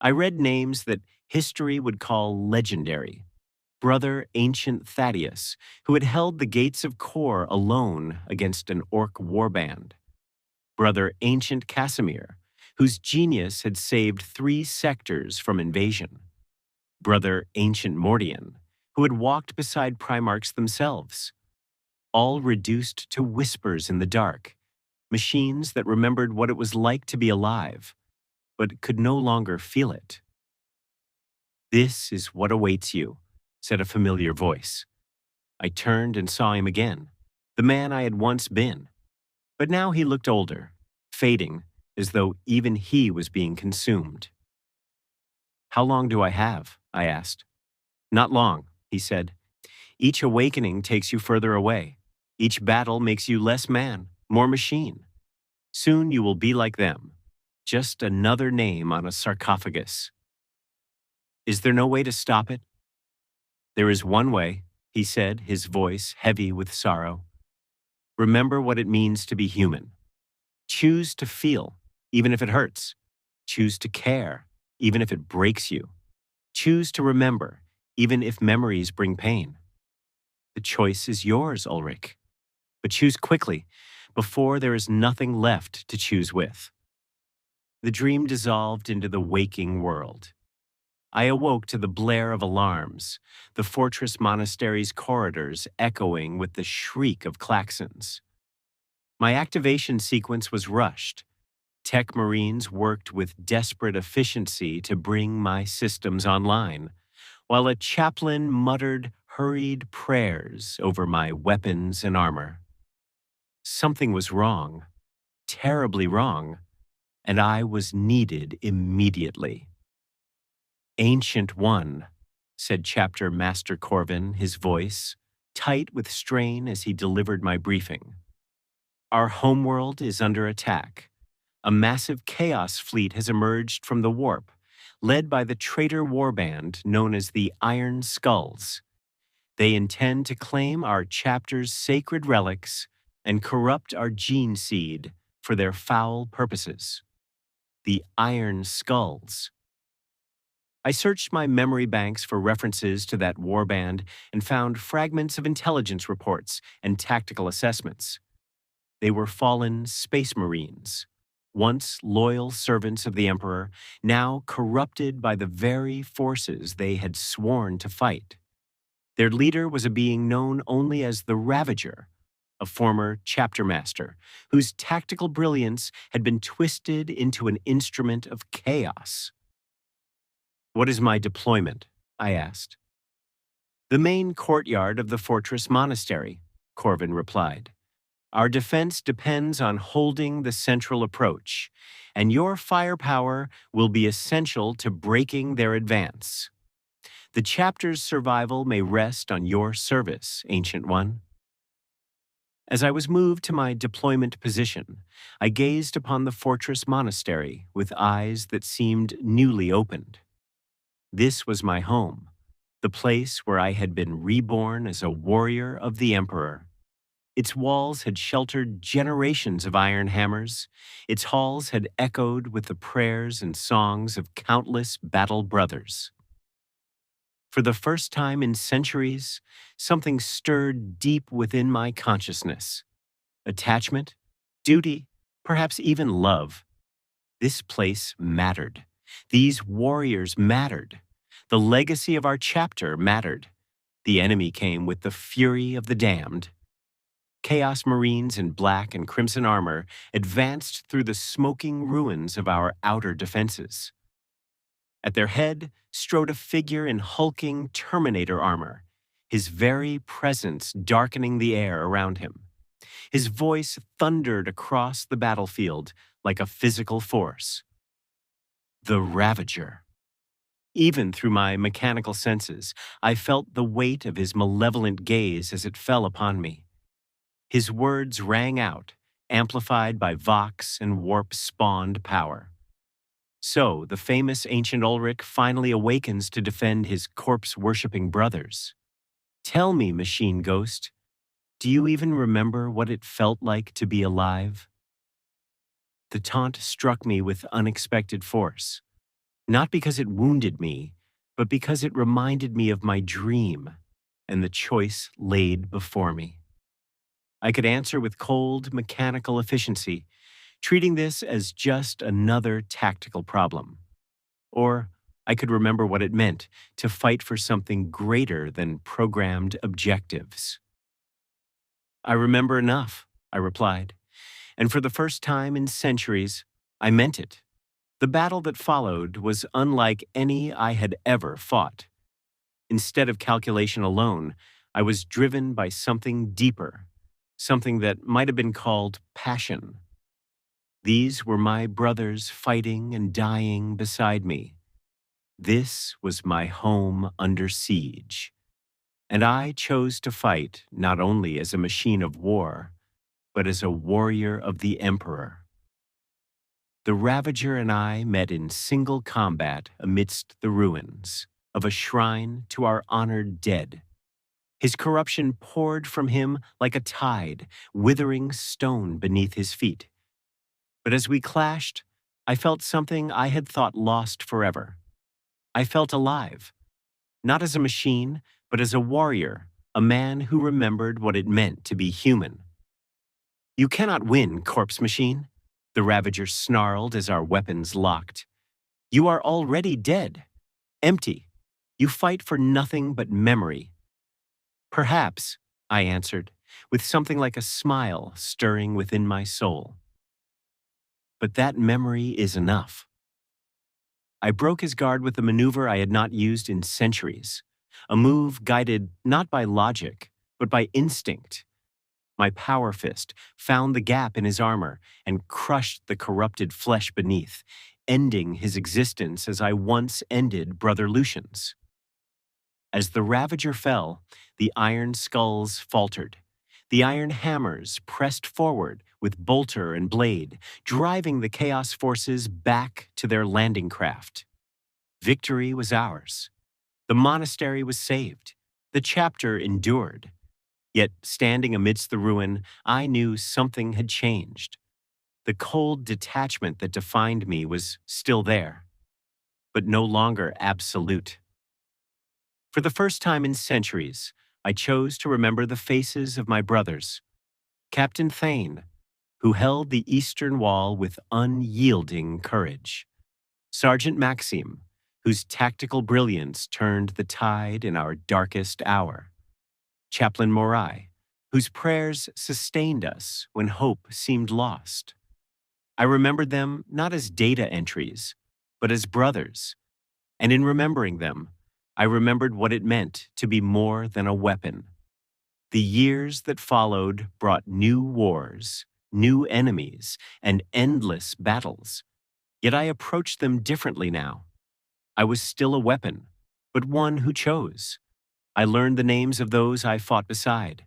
Speaker 1: I read names that history would call legendary. Brother Ancient Thaddeus, who had held the gates of Kor alone against an orc warband. Brother Ancient Casimir, whose genius had saved 3 sectors from invasion. Brother Ancient Mordian, who had walked beside Primarchs themselves. All reduced to whispers in the dark, machines that remembered what it was like to be alive. but could no longer feel it. "This is what awaits you," said a familiar voice. I turned and saw him again, the man I had once been. But now he looked older, fading, as though even he was being consumed. "How long do I have?" I asked. "Not long," he said. "Each awakening takes you further away. Each battle makes you less man, more machine. Soon you will be like them, just another name on a sarcophagus." "Is there no way to stop it?" "There is one way," he said, his voice heavy with sorrow. "Remember what it means to be human. Choose to feel, even if it hurts. Choose to care, even if it breaks you. Choose to remember, even if memories bring pain. The choice is yours, Ulrich. But choose quickly, before there is nothing left to choose with." The dream dissolved into the waking world. I awoke to the blare of alarms, the fortress monastery's corridors echoing with the shriek of klaxons. My activation sequence was rushed. Tech Marines worked with desperate efficiency to bring my systems online, while a chaplain muttered hurried prayers over my weapons and armor. Something was wrong, terribly wrong, and I was needed immediately. "Ancient One," said Chapter Master Corvin, his voice tight with strain as he delivered my briefing. "Our homeworld is under attack. A massive chaos fleet has emerged from the warp, led by the traitor warband known as the Iron Skulls. They intend to claim our chapter's sacred relics and corrupt our gene seed for their foul purposes. The Iron Skulls." I searched my memory banks for references to that warband and found fragments of intelligence reports and tactical assessments. They were fallen space marines, once loyal servants of the Emperor, now corrupted by the very forces they had sworn to fight. Their leader was a being known only as the Ravager, a former chapter master, whose tactical brilliance had been twisted into an instrument of chaos. "What is my deployment?" I asked. "The main courtyard of the fortress monastery," Corvin replied. "Our defense depends on holding the central approach, and your firepower will be essential to breaking their advance. The chapter's survival may rest on your service, Ancient One." As I was moved to my deployment position, I gazed upon the fortress monastery with eyes that seemed newly opened. This was my home, the place where I had been reborn as a warrior of the Emperor. Its walls had sheltered generations of iron hammers. Its halls had echoed with the prayers and songs of countless battle brothers. For the first time in centuries, something stirred deep within my consciousness. Attachment, duty, perhaps even love. This place mattered. These warriors mattered. The legacy of our chapter mattered. The enemy came with the fury of the damned. Chaos Marines in black and crimson armor advanced through the smoking ruins of our outer defenses. At their head strode a figure in hulking Terminator armor, his very presence darkening the air around him. His voice thundered across the battlefield like a physical force. The Ravager. Even through my mechanical senses, I felt the weight of his malevolent gaze as it fell upon me. His words rang out, amplified by Vox and warp-spawned power. So, the famous ancient Ulrich finally awakens to defend his corpse-worshipping brothers. Tell me, machine ghost, do you even remember what it felt like to be alive? The taunt struck me with unexpected force, not because it wounded me, but because it reminded me of my dream and the choice laid before me. I could answer with cold, mechanical efficiency, treating this as just another tactical problem. Or I could remember what it meant to fight for something greater than programmed objectives. "I remember enough," I replied, and for the first time in centuries, I meant it. The battle that followed was unlike any I had ever fought. Instead of calculation alone, I was driven by something deeper, something that might have been called passion. These were my brothers fighting and dying beside me. This was my home under siege. And I chose to fight not only as a machine of war, but as a warrior of the Emperor. The Ravager and I met in single combat amidst the ruins of a shrine to our honored dead. His corruption poured from him like a tide, withering stone beneath his feet. But as we clashed, I felt something I had thought lost forever. I felt alive, not as a machine, but as a warrior, a man who remembered what it meant to be human. "You cannot win, corpse machine," the Ravager snarled as our weapons locked. "You are already dead, empty. You fight for nothing but memory." "Perhaps," I answered, with something like a smile stirring within my soul. "But that memory is enough." I broke his guard with a maneuver I had not used in centuries, a move guided not by logic, but by instinct. My power fist found the gap in his armor and crushed the corrupted flesh beneath, ending his existence as I once ended Brother Lucian's. As the Ravager fell, the iron skulls faltered. The iron hammers pressed forward with bolter and blade, driving the chaos forces back to their landing craft. Victory was ours. The monastery was saved. The chapter endured. Yet, standing amidst the ruin, I knew something had changed. The cold detachment that defined me was still there, but no longer absolute. For the first time in centuries, I chose to remember the faces of my brothers. Captain Thane, who held the eastern wall with unyielding courage. Sergeant Maxime, whose tactical brilliance turned the tide in our darkest hour. Chaplain Morai, whose prayers sustained us when hope seemed lost. I remembered them not as data entries, but as brothers. And in remembering them, I remembered what it meant to be more than a weapon. The years that followed brought new wars, new enemies, and endless battles. Yet I approached them differently now. I was still a weapon, but one who chose. I learned the names of those I fought beside.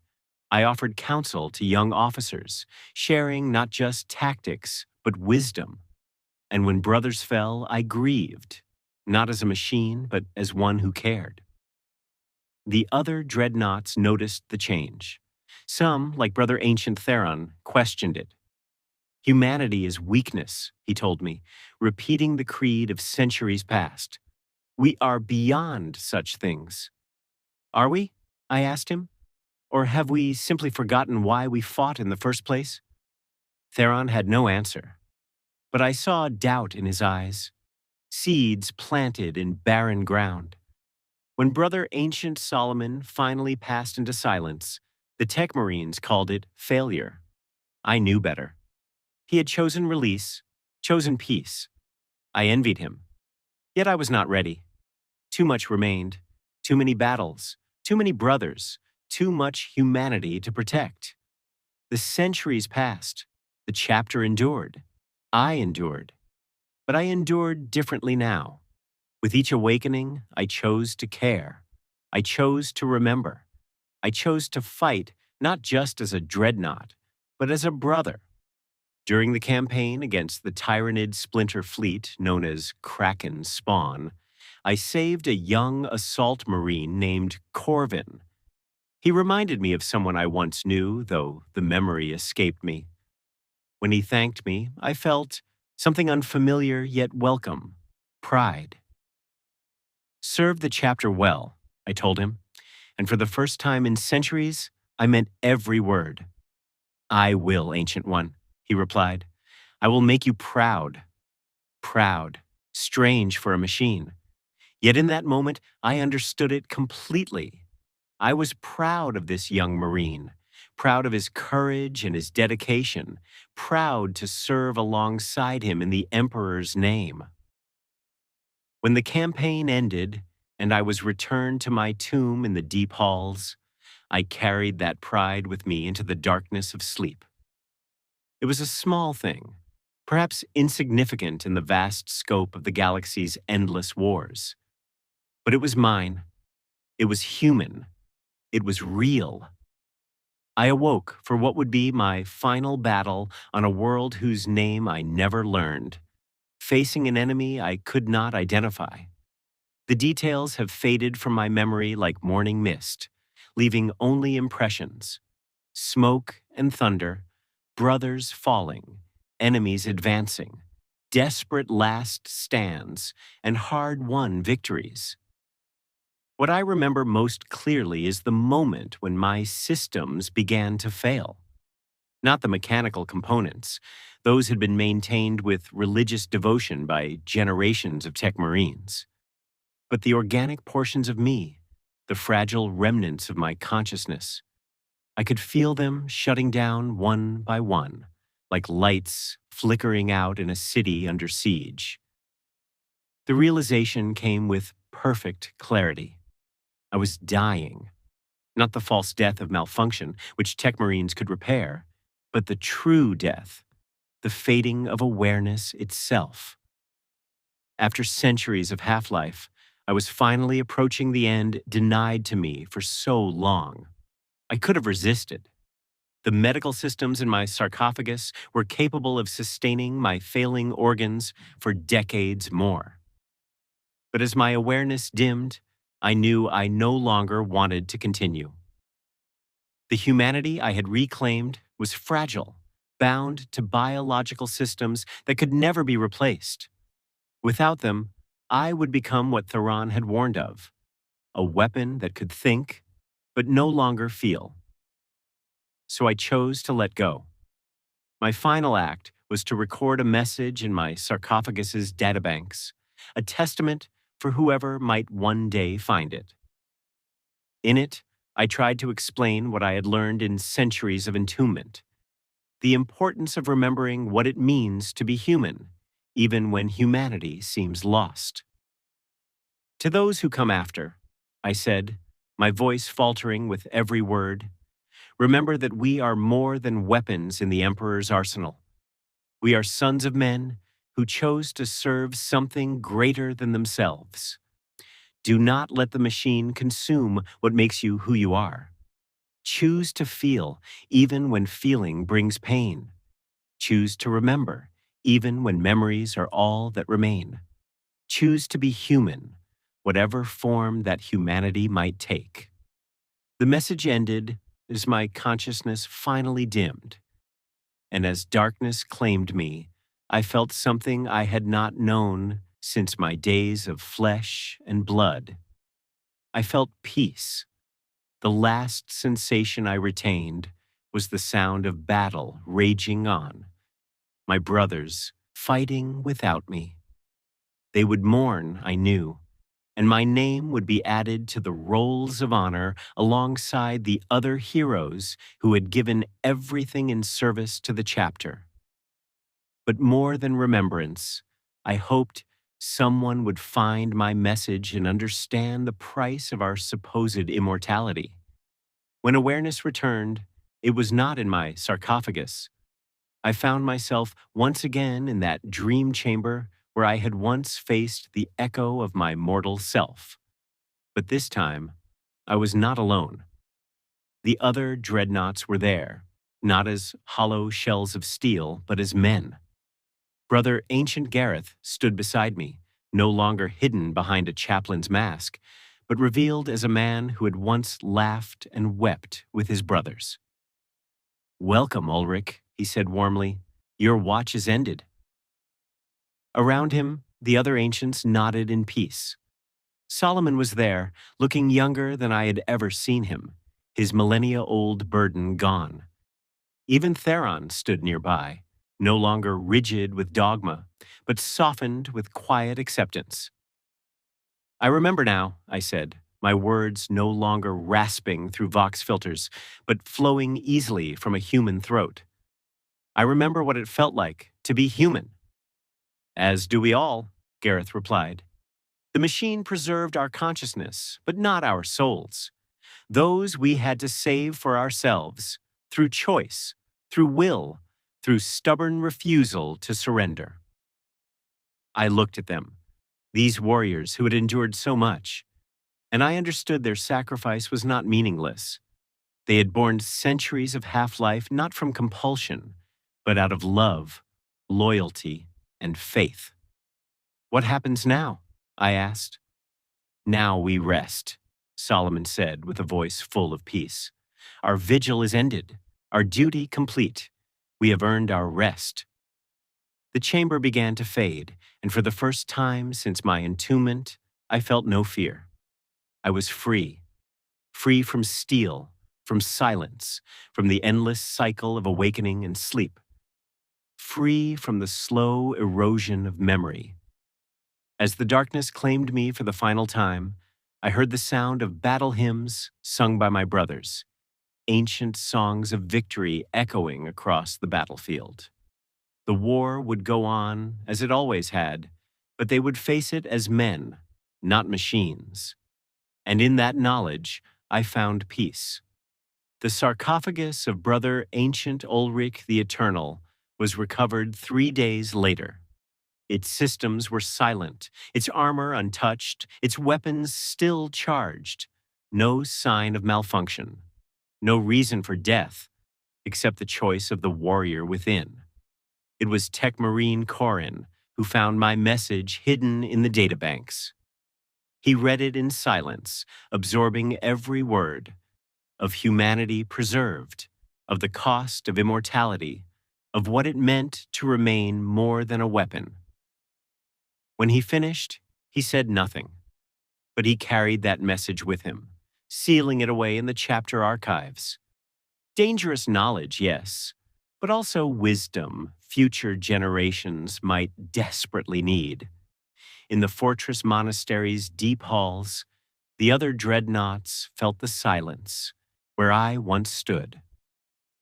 Speaker 1: I offered counsel to young officers, sharing not just tactics, but wisdom. And when brothers fell, I grieved, not as a machine, but as one who cared. The other dreadnoughts noticed the change. Some, like Brother Ancient Theron, questioned it. "Humanity is weakness," he told me, repeating the creed of centuries past. "We are beyond such things." "Are we?" I asked him. "Or have we simply forgotten why we fought in the first place?" Theron had no answer, but I saw doubt in his eyes, seeds planted in barren ground. When Brother Ancient Solomon finally passed into silence, the Tech Marines called it failure. I knew better. He had chosen release, chosen peace. I envied him. Yet I was not ready. Too much remained, too many battles, too many brothers, too much humanity to protect. The centuries passed. The chapter endured. I endured. But I endured differently now. With each awakening, I chose to care. I chose to remember. I chose to fight not just as a dreadnought, but as a brother. During the campaign against the Tyranid splinter fleet known as Kraken Spawn, I saved a young assault marine named Corvin. He reminded me of someone I once knew, though the memory escaped me. When he thanked me, I felt something unfamiliar yet welcome: pride. "Serve the chapter well," I told him, and for the first time in centuries, I meant every word. "I will, Ancient One," he replied. "I will make you proud." Proud, strange for a machine. Yet in that moment, I understood it completely. I was proud of this young Marine, proud of his courage and his dedication, proud to serve alongside him in the Emperor's name. When the campaign ended and I was returned to my tomb in the deep halls, I carried that pride with me into the darkness of sleep. It was a small thing, perhaps insignificant in the vast scope of the galaxy's endless wars. But it was mine. It was human. It was real. I awoke for what would be my final battle on a world whose name I never learned, facing an enemy I could not identify. The details have faded from my memory like morning mist, leaving only impressions: smoke and thunder, brothers falling, enemies advancing, desperate last stands, and hard-won victories. What I remember most clearly is the moment when my systems began to fail. Not the mechanical components. Those had been maintained with religious devotion by generations of tech marines. But the organic portions of me, the fragile remnants of my consciousness, I could feel them shutting down one by one, like lights flickering out in a city under siege. The realization came with perfect clarity. I was dying. Not the false death of malfunction, which tech marines could repair, but the true death, the fading of awareness itself. After centuries of half-life, I was finally approaching the end denied to me for so long. I could have resisted. The medical systems in my sarcophagus were capable of sustaining my failing organs for decades more. But as my awareness dimmed, I knew I no longer wanted to continue. The humanity I had reclaimed was fragile, bound to biological systems that could never be replaced. Without them, I would become what Theron had warned of: a weapon that could think, but no longer feel. So I chose to let go. My final act was to record a message in my sarcophagus's databanks, a testament for whoever might one day find it. In it, I tried to explain what I had learned in centuries of entombment: the importance of remembering what it means to be human, even when humanity seems lost. To those who come after, I said, my voice faltering with every word, remember that we are more than weapons in the Emperor's arsenal. We are sons of men who chose to serve something greater than themselves. Do not let the machine consume what makes you who you are. Choose to feel, even when feeling brings pain. Choose to remember, even when memories are all that remain. Choose to be human, whatever form that humanity might take. The message ended as my consciousness finally dimmed, and as darkness claimed me, I felt something I had not known since my days of flesh and blood. I felt peace. The last sensation I retained was the sound of battle raging on, my brothers fighting without me. They would mourn, I knew, and my name would be added to the rolls of honor alongside the other heroes who had given everything in service to the chapter. But more than remembrance, I hoped someone would find my message and understand the price of our supposed immortality. When awareness returned, it was not in my sarcophagus. I found myself once again in that dream chamber where I had once faced the echo of my mortal self. But this time, I was not alone. The other dreadnoughts were there, not as hollow shells of steel, but as men. Brother Ancient Gareth stood beside me, no longer hidden behind a chaplain's mask, but revealed as a man who had once laughed and wept with his brothers. "Welcome, Ulrich," he said warmly. "Your watch is ended." Around him, the other ancients nodded in peace. Solomon was there, looking younger than I had ever seen him, his millennia-old burden gone. Even Theron stood nearby, no longer rigid with dogma, but softened with quiet acceptance. "I remember now," I said, my words no longer rasping through Vox filters, but flowing easily from a human throat. I remember what it felt like to be human. As do we all, Gareth replied. The machine preserved our consciousness, but not our souls. Those we had to save for ourselves, through choice, through will, through stubborn refusal to surrender. I looked at them, these warriors who had endured so much, and I understood their sacrifice was not meaningless. They had borne centuries of half-life not from compulsion, but out of love, loyalty, and faith. What happens now? I asked. Now we rest, Solomon said with a voice full of peace. Our vigil is ended, our duty complete. We have earned our rest. The chamber began to fade, and for the first time since my entombment, I felt no fear. I was free, free from steel, from silence, from the endless cycle of awakening and sleep, free from the slow erosion of memory. As the darkness claimed me for the final time, I heard the sound of battle hymns sung by my brothers, ancient songs of victory echoing across the battlefield. The war would go on, as it always had, but they would face it as men, not machines. And in that knowledge, I found peace. The sarcophagus of Brother Ancient Ulrich the Eternal was recovered 3 days later. Its systems were silent, its armor untouched, its weapons still charged. No sign of malfunction, no reason for death, except the choice of the warrior within. It was Techmarine Corin who found my message hidden in the databanks. He read it in silence, absorbing every word, of humanity preserved, of the cost of immortality, of what it meant to remain more than a weapon. When he finished, he said nothing, but he carried that message with him, sealing it away in the chapter archives. Dangerous knowledge, yes, but also wisdom future generations might desperately need. In the fortress monastery's deep halls, the other dreadnoughts felt the silence, where I once stood.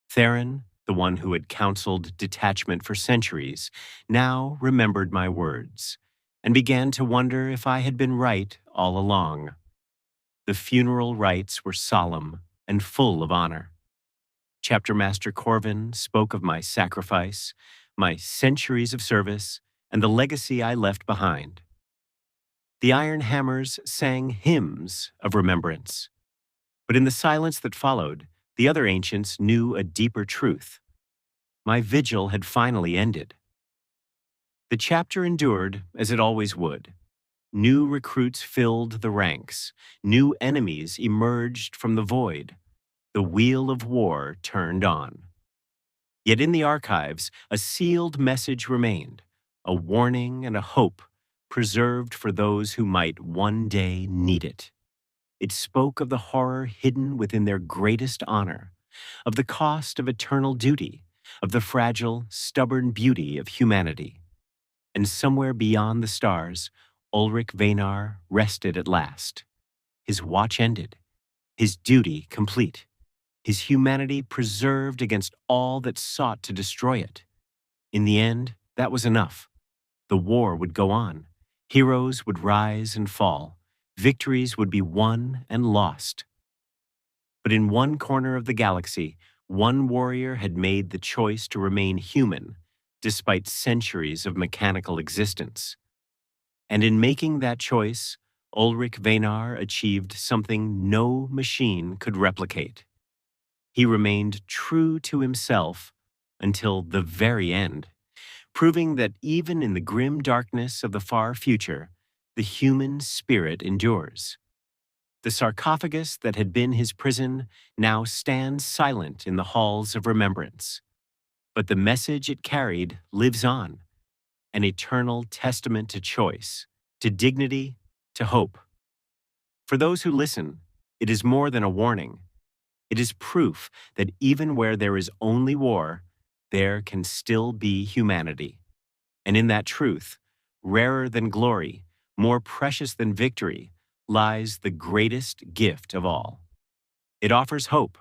Speaker 1: Theron, the one who had counseled detachment for centuries, now remembered my words, and began to wonder if I had been right all along. The funeral rites were solemn and full of honor. Chapter Master Corvin spoke of my sacrifice, my centuries of service, and the legacy I left behind. The Iron Hammers sang hymns of remembrance. But in the silence that followed, the other ancients knew a deeper truth. My vigil had finally ended. The chapter endured as it always would. New recruits filled the ranks. New enemies emerged from the void. The wheel of war turned on. Yet in the archives, a sealed message remained, a warning and a hope preserved for those who might one day need it. It spoke of the horror hidden within their greatest honor, of the cost of eternal duty, of the fragile, stubborn beauty of humanity. And somewhere beyond the stars, Ulrich Venar rested at last. His watch ended, his duty complete, his humanity preserved against all that sought to destroy it. In the end, that was enough. The war would go on. Heroes would rise and fall. Victories would be won and lost. But in one corner of the galaxy, one warrior had made the choice to remain human, despite centuries of mechanical existence. And in making that choice, Ulrich Venar achieved something no machine could replicate. He remained true to himself until the very end, proving that even in the grim darkness of the far future, the human spirit endures. The sarcophagus that had been his prison now stands silent in the halls of remembrance. But the message it carried lives on, an eternal testament to choice, to dignity, to hope. For those who listen, it is more than a warning. It is proof that even where there is only war, there can still be humanity. And in that truth, rarer than glory, more precious than victory, lies the greatest gift of all. It offers hope,